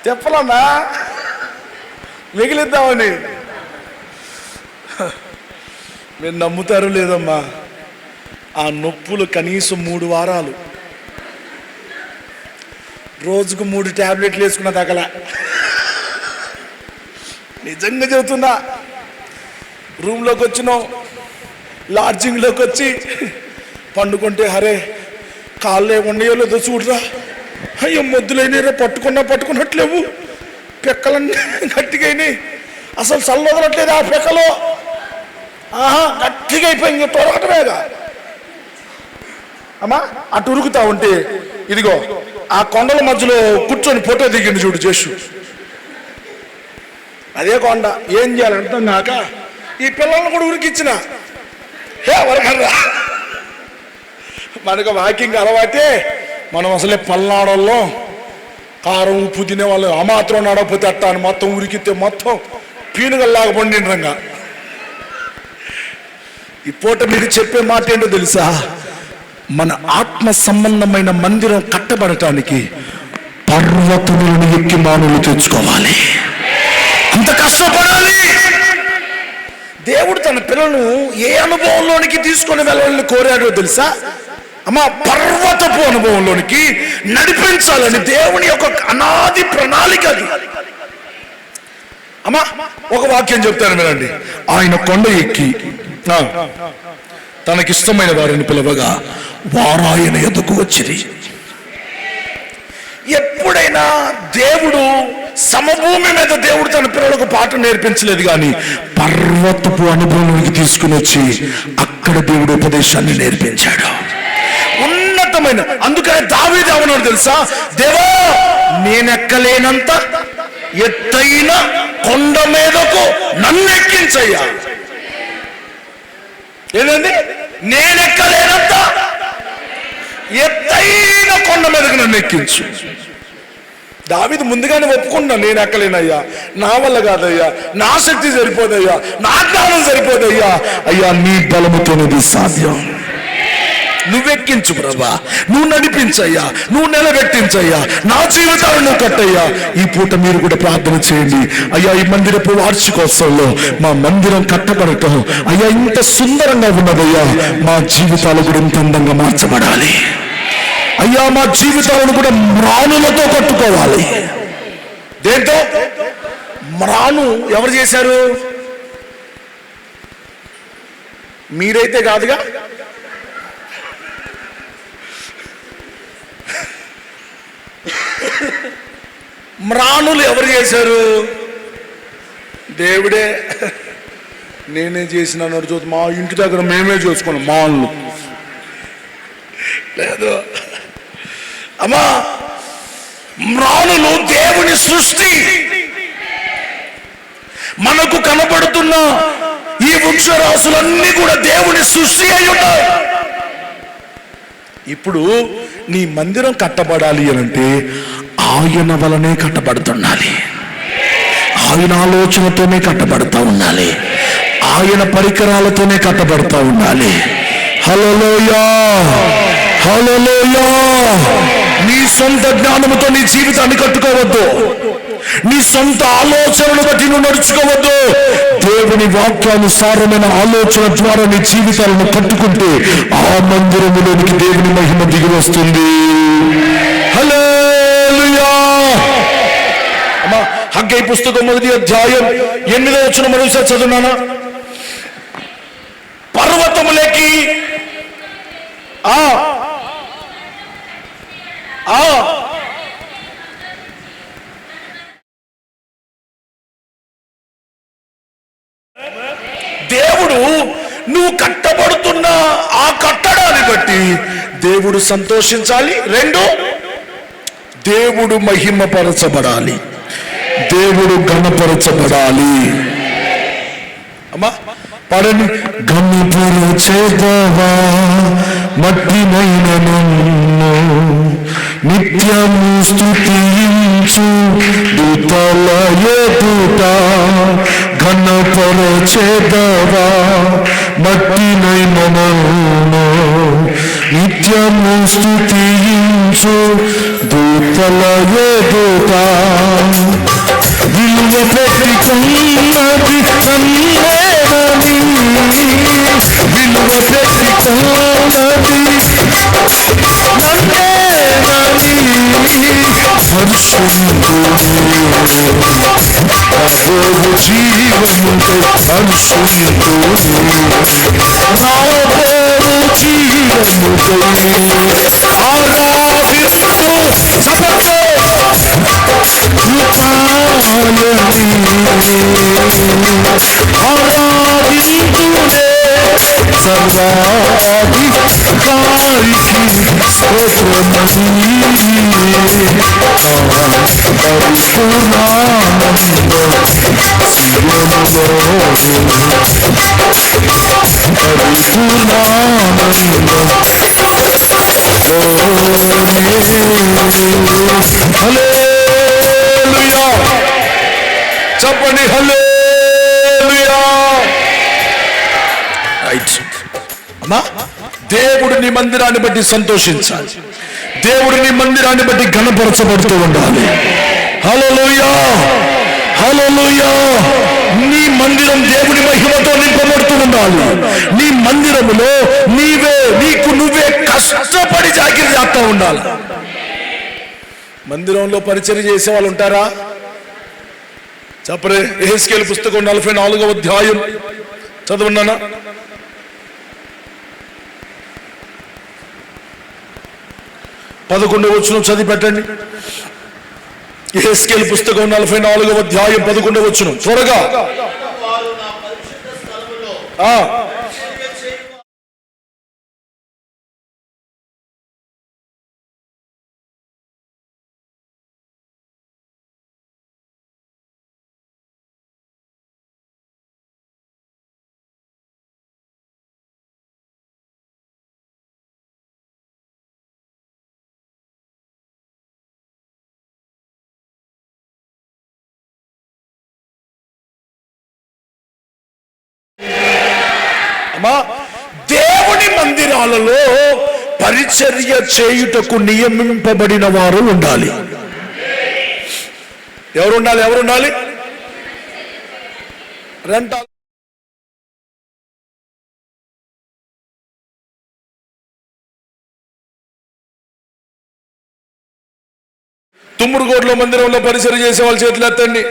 S2: చెప్పలన్నా మిగిలిద్దామని. మీరు నమ్ముతారు లేదమ్మా, ఆ నొప్పులు కనీసం 3 వారాలు, రోజుకు 3 టాబ్లెట్లు వేసుకున్న తగల. నిజంగా చెబుతున్నా. రూమ్లోకి వచ్చినాం, లాడ్జింగ్లోకి వచ్చి పండుకుంటే హరే కాళ్ళు ఏమున్నాయో లేదో చూడరా, అయ్యో మొద్దులైనరా, పట్టుకున్నట్లేవు, పిక్కలన్నీ గట్టిగా అసలు చల్లదనట్లేదు ఆ పిక్కలు. గట్టిగా అయిపోయింది, తొరగటమేగా. అమ్మా అటు ఉరుకుతా ఉంటే ఇదిగో ఆ కొండల మధ్యలో కూర్చొని ఫోటో దిగింది చూడు చేసు. అదే కొండ. ఏం చేయాలంటాం నాక ఈ పిల్లల్ని కూడా ఉరికిచ్చిన వరకర్రా. మనకు వాకింగ్ అలవాటే. మనం అసలే పల్నాడల్లో కారం ఉప్పు తినేవాళ్ళు. ఆ మాత్రం నడకపోతే అట్ట అని మొత్తం ఉరికితే మొత్తం పీనుగల్లాగా పండిండ్రంగా. ఈ పూట మీరు చెప్పే మాట ఏంటో తెలుసా? మన ఆత్మ సంబంధమైన మందిరం కట్టబడటానికి పర్వతములను ఎక్కి మానులు తెచ్చుకోవాలి. అంత కష్టపడాలి. దేవుడు తన పిల్లలను ఏ అనుభవంలోనికి తీసుకొని వెళ్ళాలని కోరాడో తెలుసా? అమ్మా పర్వతపు అనుభవంలోనికి నడిపించాలని దేవుని యొక్క అనాది ప్రణాళిక అది. అమ్మా ఒక వాక్యం చెప్తాను వినండి. ఆయన కొండ ఎక్కి తనకిష్టమైన వారిని పిలవగా వారు ఆయన ఎదుకు వచ్చిరి. ఎప్పుడైనా దేవుడు సమభూమి మీద దేవుడు తన పిల్లలకు పాఠం నేర్పించలేదు, కానీ పర్వతపు అనుభవంలోకి తీసుకుని వచ్చి అక్కడ దేవుడు ఉపదేశాన్ని నేర్పించాడు. ఉన్నతమైన. అందుకని దావీదు ఏమన్నాడు తెలుసా? దేవా నేనెక్కలేనంత ఎత్తైన కొండ మీదకు నన్ను ఎక్కించయ్యా. ఏంటండి? నేనెక్కలేనంత ఎత్తైన కొండ మీదకు నన్ను ఎక్కించు. దావీదు ముందుగానే ఒప్పుకున్నా, నేను ఎక్కలేనయ్యా, నా వల్ల కాదయ్యా, నా శక్తి సరిపోదయ్యా, నా జ్ఞానం సరిపోదయ్యా, అయ్యా నీ బలముతోనేది సాధ్యం. నువ్వెక్కించు ప్రభా, నువ్వు నడిపించయ్యా, నువ్వు నిలబెట్టించయ్యా, నా జీవితాలను నువ్వు కట్టయ్యా. ఈ పూట మీరు కూడా ప్రార్థన చేయండి. అయ్యా ఈ మందిరపు వార్షికోత్సవంలో మా మందిరం కట్టబడటం అయ్యా ఇంత సుందరంగా ఉన్నదయ్యా, మా జీవితాలు కూడా ఇంత అందంగా మార్చబడాలి అయ్యా. మా జీవితాలను కూడా మ్రానులతో కట్టుకోవాలి. దేంతో? మ్రాను ఎవరు చేశారు? మీరైతే కాదుగా. మ్రానులు ఎవరు చేశారు? దేవుడే. నేనే చేసినాను చూసి మా ఇంటి దగ్గర మేమే చూసుకున్నాం మానులు లేదు. అమ్మా మ్రానులు దేవుని సృష్టి. మనకు కనబడుతున్న ఈ వృక్షరాశులన్నీ కూడా దేవుని సృష్టి అయి ఉన్నాయి. ఇప్పుడు నీ మందిరం కట్టబడాలి అనంటే ఆయన వలనే కట్టబడుతుండాలి, ఆయన ఆలోచనతోనే కట్టబడతా ఉండాలి, ఆయన పరికరాలతోనే కట్టబడతా ఉండాలి. హల్లెలూయా, హల్లెలూయా. నీ సొంత జ్ఞానముతో నీ జీవితాన్ని కట్టుకోవద్దు, నీ సొంత ఆలోచనను బట్టి నువ్వు నడుచుకోవద్దు. దేవుని వాక్యానుసారమైన ఆలోచన ద్వారా నీ జీవితాలను కట్టుకుంటే ఆ మందిరములోనికి దేవుని మహిమ దిగి వస్తుంది. హల్లెలూయా. అమ్మా హగ్గై పుస్తకం 1వ అధ్యాయం 8వ వచనం మరోసారి చదువునానా? పర్వతములకి దేవుడు నువ్వు కట్టబడుతున్న ఆ కట్టడాన్ని బట్టి దేవుడు సంతోషించాలి. 2 దేవుడు మహిమపరచబడాలి, దేవుడు ఘనపరచబడాలి. అమ్మా పడని ఘనపరచెదవా మట్టినైన నన్ను నిత్యము స్తుతించు దూతల ఎదుట ఘనపరచెదవా మట్టినైన నన్ను నిత్యము స్తుతించు దూతల ఎదుట విలువ పెట్టుకున్నది నన్నేనని, విలువ పెట్టుకున్నది నన్నేనని పరిశుద్ధుడు అగోరు జీవముతో పరిశుద్ధుడు నా పేరు జీవముతో ఆరాధిస్తూ సభతో ఆరాధింతునే సర్వాధికారికి స్తోత్రమని హల్లెలూయా చెప్పండి హల్లెలూయా. అమ్మా, దేవుడు నీ మందిరాన్ని బట్టి సంతోషించాలి, దేవుడు నీ మందిరాన్ని బట్టి ఘనపరచబడుతూ ఉండాలి. హల్లెలూయా హల్లెలూయా. నీ మందిరం దేవుని మహిమతో నింపబడుతూ ఉండాలి. నీ మందిరములో నువ్వే కష్టపడి జాగిరి చేస్తూ ఉండాలి. మందిరంలో పరిచర్య చేసే వాళ్ళు ఉంటారా? చెప్పరే. యెహెజ్కేలు పుస్తకం 44వ అధ్యాయం చదవన్నానా? పదకొండవ వచనం చదివి పెట్టండి. యెహెజ్కేలు పుస్తకం 44వ అధ్యాయం 11వ వచనం త్వరగా. దేవుని మందిరాలలో పరిచర్య చేయుటకు నియమింపబడిన వారు ఉండాలి. ఎవరుండాలి? ఎవరుండాలి? రెంటాలు తుమ్మురుగోడ్ల మందిరంలో పరిచర్య చేసే వాళ్ళ చేతులు ఎత్తండి.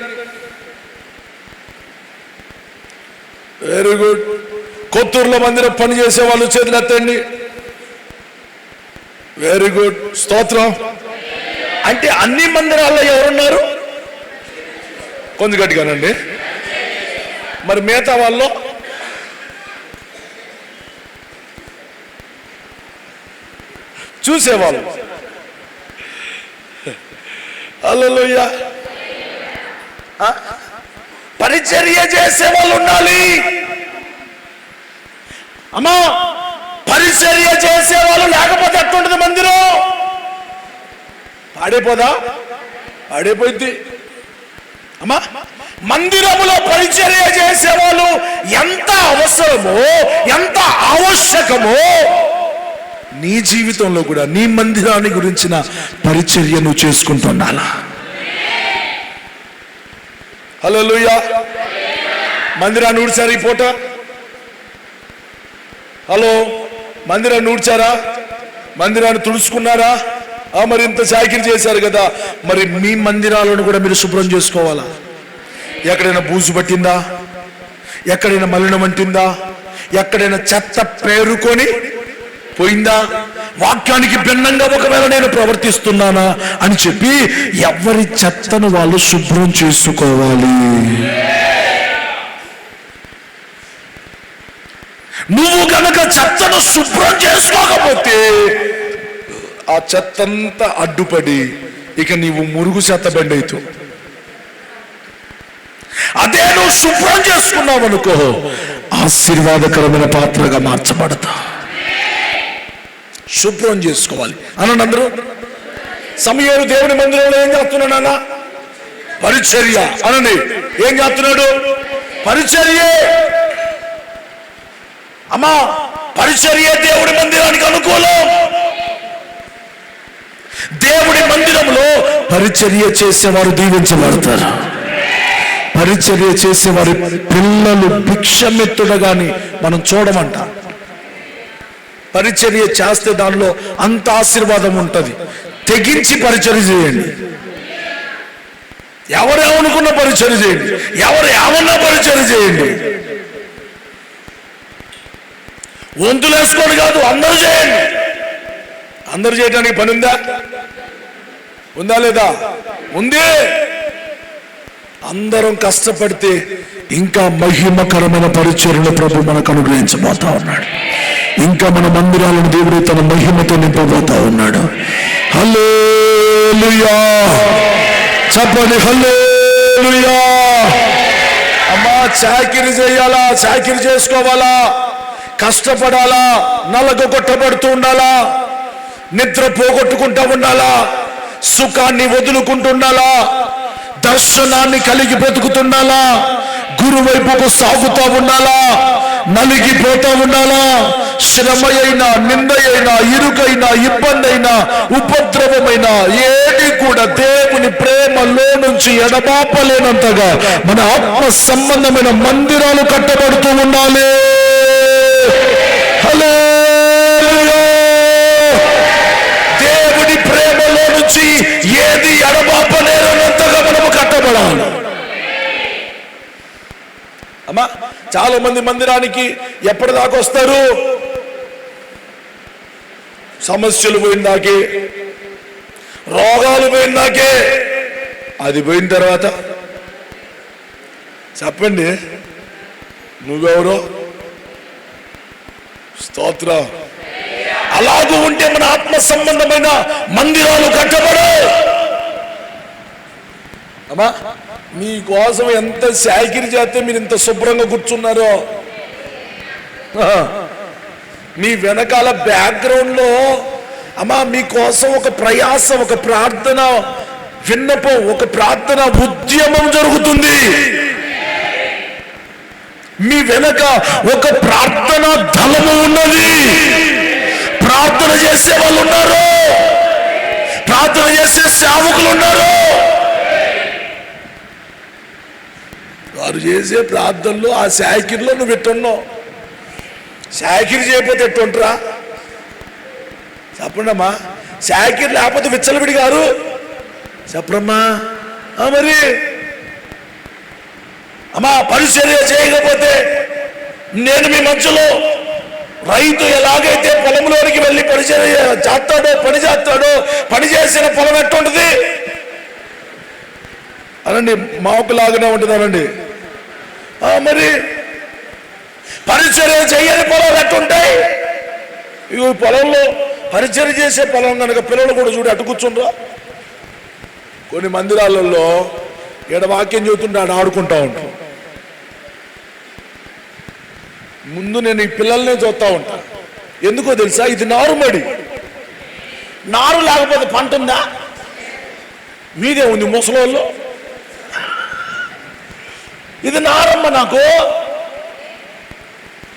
S2: Very good. కొత్తూరులో మందిరం పని చేసే వాళ్ళు చేతులు ఎత్తండి. వెరీ గుడ్, స్తోత్రం. అంటే అన్ని మందిరాల్లో ఎవరున్నారు? కొంచెం గట్టిగానండి. మరి మిగతా వాళ్ళు చూసేవాళ్ళు. హల్లెలూయా. పరిచర్య చేసే వాళ్ళు ఉండాలి. అమ్మా, పరిచర్య చేసే వాళ్ళు లేకపోతే ఎట్లుంటది మందిరం? పాడైపోదా? పాడైపోయింది. అమ్మా, మందిరములో పరిచర్య చేసే వాళ్ళు ఎంత అవసరమో, ఎంత ఆవశ్యకమో, నీ జీవితంలో కూడా నీ మందిరాన్ని గురించిన పరిచర్య నువ్వు చేసుకుంటున్నాలా? హల్లెలూయా. మందిరాన్ని ఊడ్చారు ఈ పూట? హలో, మందిరాన్ని ఊడ్చారా? మందిరాన్ని తుడుచుకున్నారా? మరి ఇంత చాకిరి చేశారు కదా, మరి మీ మందిరాలను కూడా మీరు శుభ్రం చేసుకోవాలా? ఎక్కడైనా బూజు పట్టిందా? ఎక్కడైనా మలినం అంటిందా? ఎక్కడైనా చెత్త పేరుకొని పోయిందా? వాక్యానికి భిన్నంగా ఒకవేళ నేను ప్రవర్తిస్తున్నానా అని చెప్పి ఎవరి చెత్తను వాళ్ళు శుభ్రం చేసుకోవాలి. నువ్వు కనుక చెత్తను శుభ్రం చేసుకోకపోతే ఆ చెత్తంతా అడ్డుపడి ఇక నీవు మురుగు చెత్త బండి అవుతావు. అదే నువ్వు శుభ్రం చేసుకున్నావు అనుకో, ఆశీర్వాదకరమైన పాత్రగా మార్చబడతా. శుభ్రం చేసుకోవాలి అనండి అందరూ. సమయాలు దేవుని మందిరంలో ఏం చేస్తున్నాడు అన్న? పరిచర్య అనండి. ఏం చేస్తున్నాడు? పరిచర్యే. అమ్మా, పరిచర్య దేవుడి మందిరానికి అనుకూలం. దేవుడి మందిరంలో పరిచర్య చేసేవారు దీవించబడతారు. పరిచర్య చేసేవారి పిల్లలు భిక్షమెత్తుడగాని మనం చూడమంట. పరిచర్య చేస్తే దానిలో అంత ఆశీర్వాదం ఉంటుంది. తెగించి పరిచర్య చేయండి. ఎవరు ఏమనుకున్న పరిచర్య చేయండి, ఎవరు ఏమన్నా పరిచర్య చేయండి. వంతులు వేసుకోండి కాదు, అందరూ చేయండి. అందరూ చేయడానికి పని ఉందా? ఉందా లేదా? ఉంది. అందరం కష్టపడితే ఇంకా మహిమకరమైన పరిచర్యను ప్రభు మనకు అనుగ్రహించబోతా ఉన్నాడు. ఇంకా మన మందిరాలను దేవుడు తన మహిమతో నింపబోతా ఉన్నాడు. హల్లెలూయా, చెప్పండి హల్లెలూయా. అమ్మా, చాకిరి చేయాలా, చాకిరి చేసుకోవాలా, కష్టపడాలా, నలగొట్టబడుతూ ఉండాలా, నిద్ర పోగొట్టుకుంటూ ఉండాలా, సుఖాన్ని వదులుకుంటూ ఉండాలా, దర్శనాన్ని కలిగి బ్రతుకుతుండాలా, గురువైపుకు సాగుతూ ఉండాలా, నలిగిపోతూ ఉండాలా, శ్రమ అయినా, నింద అయినా, ఇరుకైనా, ఇబ్బంది అయినా, ఉపద్రవమైనా ఏది కూడా దేవుని ప్రేమలో నుంచి ఎడబాపలేనంతగా మన ఆత్మ సంబంధమైన మందిరాలు కట్టబడుతూ ఉండాలి. హల్లెలూయా. దేవుని ప్రేమలో నుంచి ఏది ఎడబాపలేనంతగా మనము కట్టబడాలి. అమ్మా, చాలా మంది మందిరానికి ఎప్పటిదాకా వస్తారు? సమస్యలు పోయిందాకే, రోగాలు పోయిందాకే. అది పోయిన తర్వాత చెప్పండి, నువ్వెవరో? స్తోత్రం. అలాగూ ఉంటే మన ఆత్మ సంబంధమైన మందిరాలు కట్టబడు. అమ్మా, మీకోసం ఎంత శాకిరి చేస్తే మీరు ఇంత శుభ్రంగా కూర్చున్నారో. మీ వెనకాల బ్యాక్గ్రౌండ్ లో అమ్మా మీకోసం ఒక ప్రయాస, ఒక ప్రార్థన విన్నపం, ఒక ప్రార్థన ఉద్యమం జరుగుతుంది. మీ వెనక ఒక ప్రార్థన దళము ఉన్నది. ప్రార్థన చేసే వాళ్ళు ఉన్నారు, ప్రార్థన చేసే సేవకులు ఉన్నారు. వారు చేసే ప్రార్థనలో, ఆ శాకిరిలో నువ్వు ఎట్టున్నావు. శాకిరి చేయకపోతే ఎట్టుంటరా? చెప్పండమ్మా. శాకిరి లేకపోతే విచ్చలవిడి గారు చెప్పరమ్మా. మరి అమ్మా, పరిచర్య చేయకపోతే నేను మీ మధ్యలో రైతు ఎలాగైతే పొలంలోనికి వెళ్ళి పరిచర్య చేస్తాడో, పని చేస్తాడో, పని చేసిన పొలం ఎట్టుంటది అనండి, మాకులాగానే ఉంటుంది అనండి. మరి పరిచర్య చేయని పొలాలు ఎట్టుంటాయి? ఈ పొలంలో పరిచర్య చేసే పొలం కనుక పిల్లలు కూడా చూడు అటు కూర్చుండ్రా. కొన్ని మందిరాలలో ఈడ వాక్యం చెబుతుంటే ఆడ ఆడుకుంటా ఉంటాం. ముందు నేను ఈ పిల్లల్నే చూస్తూ ఉంటా. ఎందుకో తెలుసా? ఇది నారుమడి. నారు లేకపోతే పంట ఉందా? మీదే ఉంది ముసలోళ్ళు. ఇది నారమ్మ, నాకు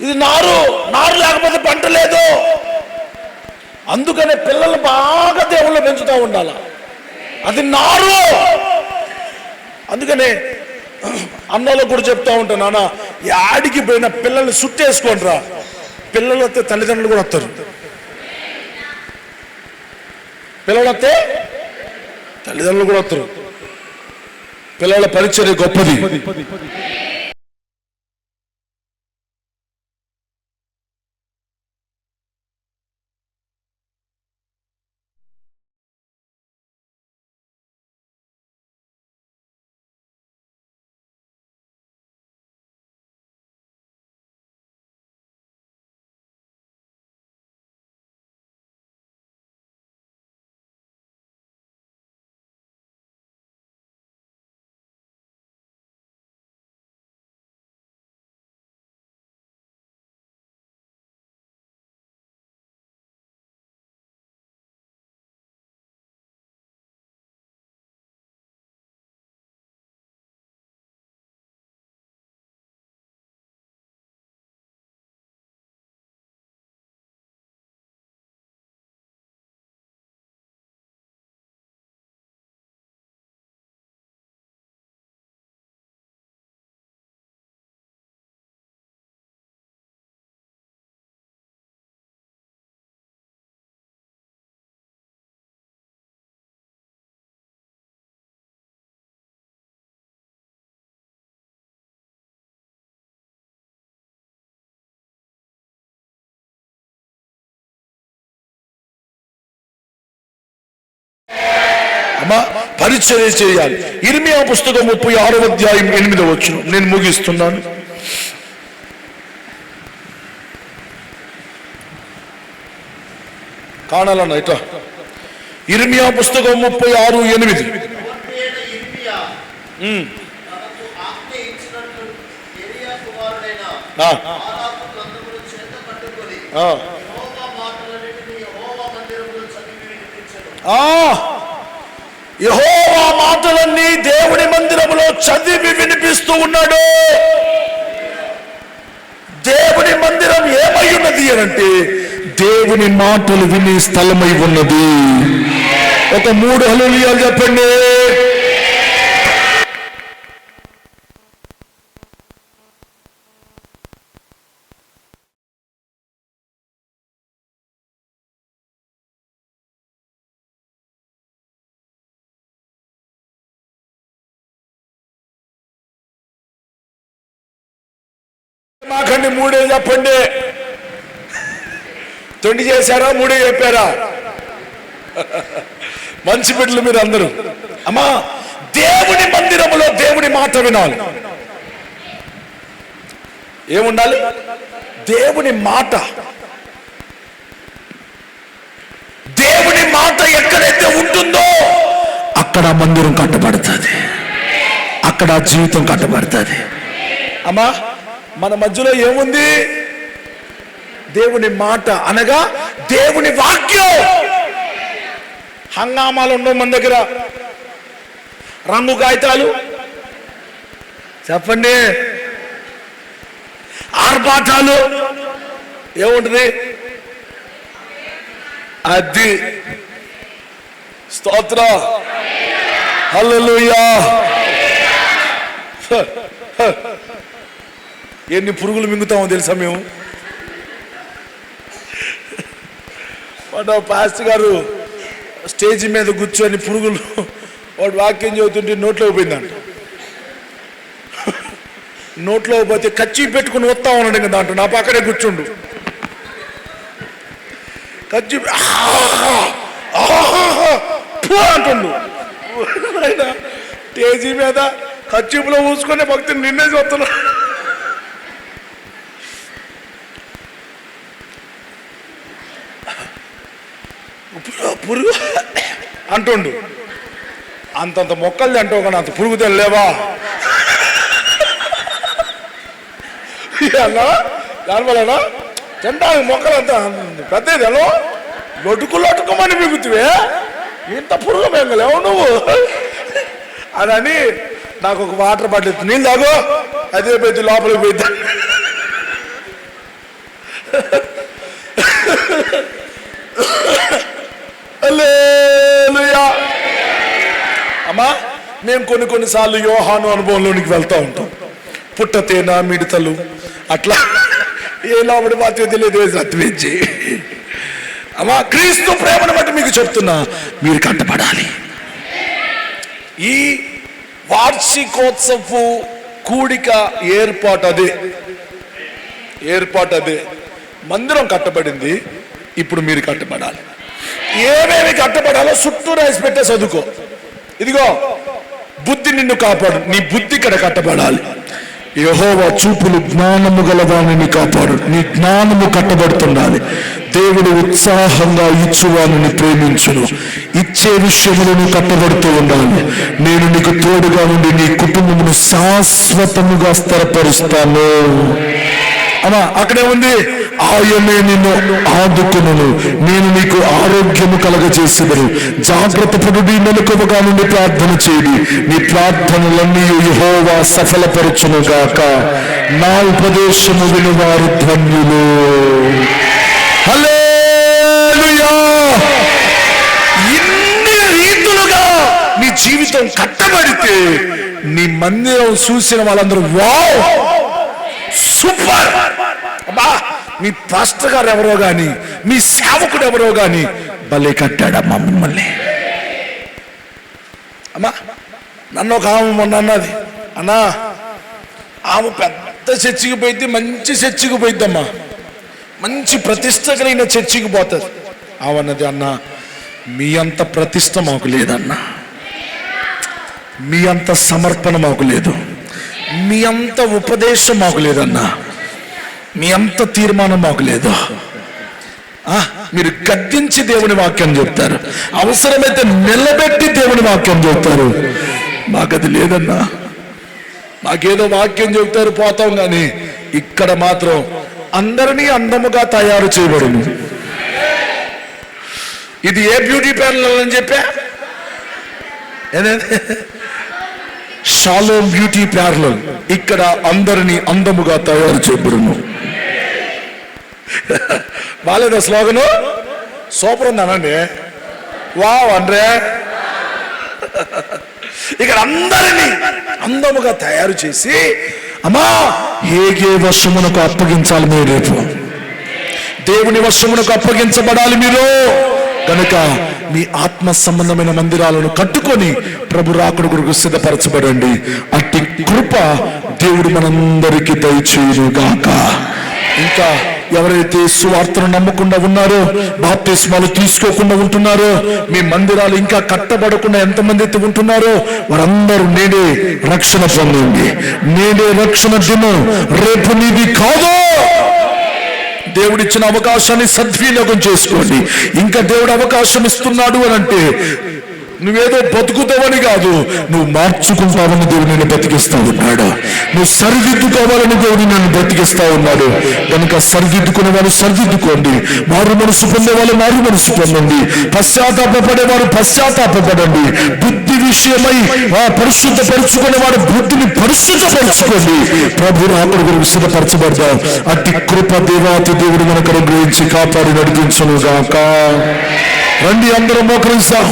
S2: ఇది నారు. నారు లేకపోతే పంట లేదు. అందుకనే పిల్లలు బాగా దేవుళ్ళు పెంచుతూ ఉండాలి. అది నారు. అందుకనే అన్నలో కూడా చెప్తా ఉంటాను, నాన్న యాడికి పోయిన పిల్లల్ని సుట్టేసుకోండి రా. పిల్లలు వస్తే తల్లిదండ్రులు కూడా వస్తారు. పిల్లలు వస్తే తల్లిదండ్రులు కూడా వస్తారు. పిల్లల పరిచర్య గొప్పది. అమ్మా పరిచర్య చేయాలి. ఇర్మియా పుస్తకం 36వ అధ్యాయం 8వ వచనం, నేను ముగిస్తున్నాను. కాణాలన్న ఇట్లా ఇర్మియా పుస్తకం 36:8. యెహోవా మాటలన్నీ దేవుని మందిరములో చదివి వినిపిస్తూ ఉన్నాడు. దేవుని మందిరం ఏమై ఉన్నది అంటే దేవుని మాటలు విని స్థలమై ఉన్నది. ఒక 3 హల్లెలూయాలు చెప్పండి. మాకండి 3 చెప్పండి. 20 చేశారా 3 చెప్పారా? మంచి బిడ్డలు మీరు అందరూ. అమ్మా దేవుని మందిరములో దేవుని మాట వినాలి. ఏముండాలి? దేవుని మాట. దేవుని మాట ఎక్కడైతే ఉంటుందో అక్కడ మందిరం కట్టబడుతుంది, అక్కడ జీవితం కట్టబడుతుంది. అమ్మా మన మధ్యలో ఏముంది? దేవుని మాట అనగా దేవుని వాక్యం. హంగామాలు ఉండవు మన దగ్గర, రంగు కాగితాలు చెప్పండి, ఆర్భాటాలు ఏముంటుంది? అది స్తోత్ర హల్లెలూయా. ఎన్ని పురుగులు మింగుతామో తెలుసా మేము. పాస్టర్ గారు స్టేజ్ మీద కూర్చొని పురుగులు వాడు వాక్యం చదువుతుంటే నోట్లోకి పోయిందంట. నోట్లో పోతే కచ్చి పెట్టుకుని వస్తా ఉన్నాడు ఇంకా దాంట్లో. నా పక్కనే కూర్చుండు కచ్చి అంటుండు. స్టేజీ మీద కచ్చిపులో ఊసుకొని భక్తుని నిన్నే చూస్తున్నా. పురుగు అంటుండు. అంతంత మొక్కల్ది అంటావు కానీ అంత పురుగు తెల్లేవా దానివల్ల తింటానికి మొక్కలంతా పెద్దది ఎలా లొట్టుకుమని మిగుతువే, ఇంత పురుగు మింగలేవు నువ్వు అని నాకు ఒక వాటర్ బాటిల్ నీళ్ళు తాగు, అదే పెద్ద లోపలికి పోయిద్దా. అమ్మా మేము కొన్నిసార్లు యోహాను అనుభవంలోనికి వెళ్తా ఉంటాం. పుట్టతేన మిడతలు అట్లా ఏ లోపడి మాత్రం తెలియదు సత్వించి. అమ్మా క్రీస్తు ప్రేమను బట్టి మీకు చెప్తున్నా, మీరు కట్టబడాలి. ఈ వార్షికోత్సవ కూడిక ఏర్పాటు అదే. మందిరం కట్టబడింది, ఇప్పుడు మీరు కట్టబడాలి. ఏమేమి కట్టబడాలో చుట్టూ రాసి పెట్టే చదువుకో. ఇదిగో బుద్ధి నిన్ను కాపాడు, నీ బుద్ధి ఇక్కడ కట్టబడాలి. యెహోవా చూపులు జ్ఞానము గలవాణిని కాపాడు, నీ జ్ఞానము కట్టబడుతుండాలి. దేవుడు ఉత్సాహంగా ఇచ్చువాని ప్రేమించును, ఇచ్చే విషయములను కట్టబడుతూ ఉండాలి. నేను నీకు తోడుగా ఉండి నీ కుటుంబమును శాశ్వతముగా స్థిరపరుస్తాను. అమ్మా అక్కడే ఉంది, ఆయనే నిన్ను ఆదుకును, నేను నీకు ఆరోగ్యము కలగజేసేదను. జాగ్రత్త పడుడి, మెలకువగా నుండి ప్రార్థన చేయి, నీ ప్రార్థనలన్నీ యెహోవా సఫలపరచును గాక. నా ఉపదేశము వినువారు ధన్యులు. హల్లెలూయా. ఇన్ని రీతులుగా నీ జీవితం కట్టబడితే నీ మందిరం చూసిన వాళ్ళందరూ వావ్ సూపర్. అబ్బా మీ పాస్టర్ గారు ఎవరో గాని, మీ సేవకుడు ఎవరో గాని భలే కట్టాడమ్మా మిమ్మల్ని. అమ్మా నన్ను ఒక ఆమె మొన్న అన్నది, అన్నా ఆమె పెద్ద చర్చికి పోయిద్ది, మంచి చర్చికి పోయిద్దమ్మా, మంచి ప్రతిష్ట కలిగిన చర్చికి పోతుంది. ఆమెన్నది, అన్నా మీ అంత ప్రతిష్ట మాకు లేదన్నా, మీ అంత సమర్పణ మాకు లేదు, మీ అంత ఉపదేశం మాకు లేదన్నా, మీ అంత తీర్మానం మాకు లేదు. మీరు గద్దించి దేవుని వాక్యం చెప్తారు, అవసరమైతే నిలబెట్టి దేవుని వాక్యం చెప్తారు. మాకు అది లేదన్నా. మాకేదో వాక్యం చెబుతారు పోతాం, కానీ ఇక్కడ మాత్రం అందరినీ అందముగా తయారు చేయబడును. ఇది ఏ బ్యూటీ పార్లర్ అని చెప్పా? Shalom beauty parlour. ఇక్కడ అందరినీ అందముగా తయారు చేయబడును. బాలేదా స్లోగను? సూపర్ ఉందనండి. వావ్ అంటే ఇక్కడ అందరినీ అందముగా తయారు చేసి, అమ్మా హేగే వశమునకు అప్పగించాలి మీరు. రేపు దేవుని వశమునకు అప్పగించబడాలి మీరు. కనుక మీ ఆత్మ సంబంధమైన మందిరాలను కట్టుకొని ప్రభు రాకడ కొరకు సిద్ధపరచబడండి. అట్టి కృప దేవుడు మనందరికీ దయచేయుగాక. ఇంకా ఎవరైతే సువార్తను నమ్మకుండా ఉన్నారో, బాప్తిస్మాలు తీసుకోకుండా ఉంటున్నారో, మీ మందిరాలు ఇంకా కట్టబడకుండా ఎంతమంది అయితే ఉంటున్నారో వారందరూ నేడే రక్షణ పొందండి. నేడే రక్షణ దినం రేపు నీది కాదు. దేవుడిచ్చిన అవకాశాన్ని సద్వినియోగం చేసుకోండి. ఇంకా దేవుడు అవకాశం ఇస్తున్నాడు అని అంటే నువ్వేదో బతుకుతావని కాదు, నువ్వు మార్చుకుంటావని దేవుడు నిన్ను బతికిస్తా ఉన్నాడు. నువ్వు సరిదిద్దుకోవాలని దేవుడు నన్ను బతికిస్తా ఉన్నాడు. కనుక సరిదిద్దుకునే వాళ్ళు సరిదిద్దుకోండి, మారు మనసు పొందే వాళ్ళు మారు మనసు పొందండి, పశ్చాత్తాపడేవారు పశ్చాత్తాపడండి, బుద్ధి విషయమై పరిశుద్ధపరుచుకునే వాడు బుద్ధిని పరిశుద్ధపరచుకోండి. ప్రభు రాకడ కొరకు సిద్ధపరచబడదాం. అట్టి కృప దేవాతి దేవుడు మనకు అనుగ్రహించి కాపాడి నడిపించును గాక. రండి అందరూ మోకరిస్తాం.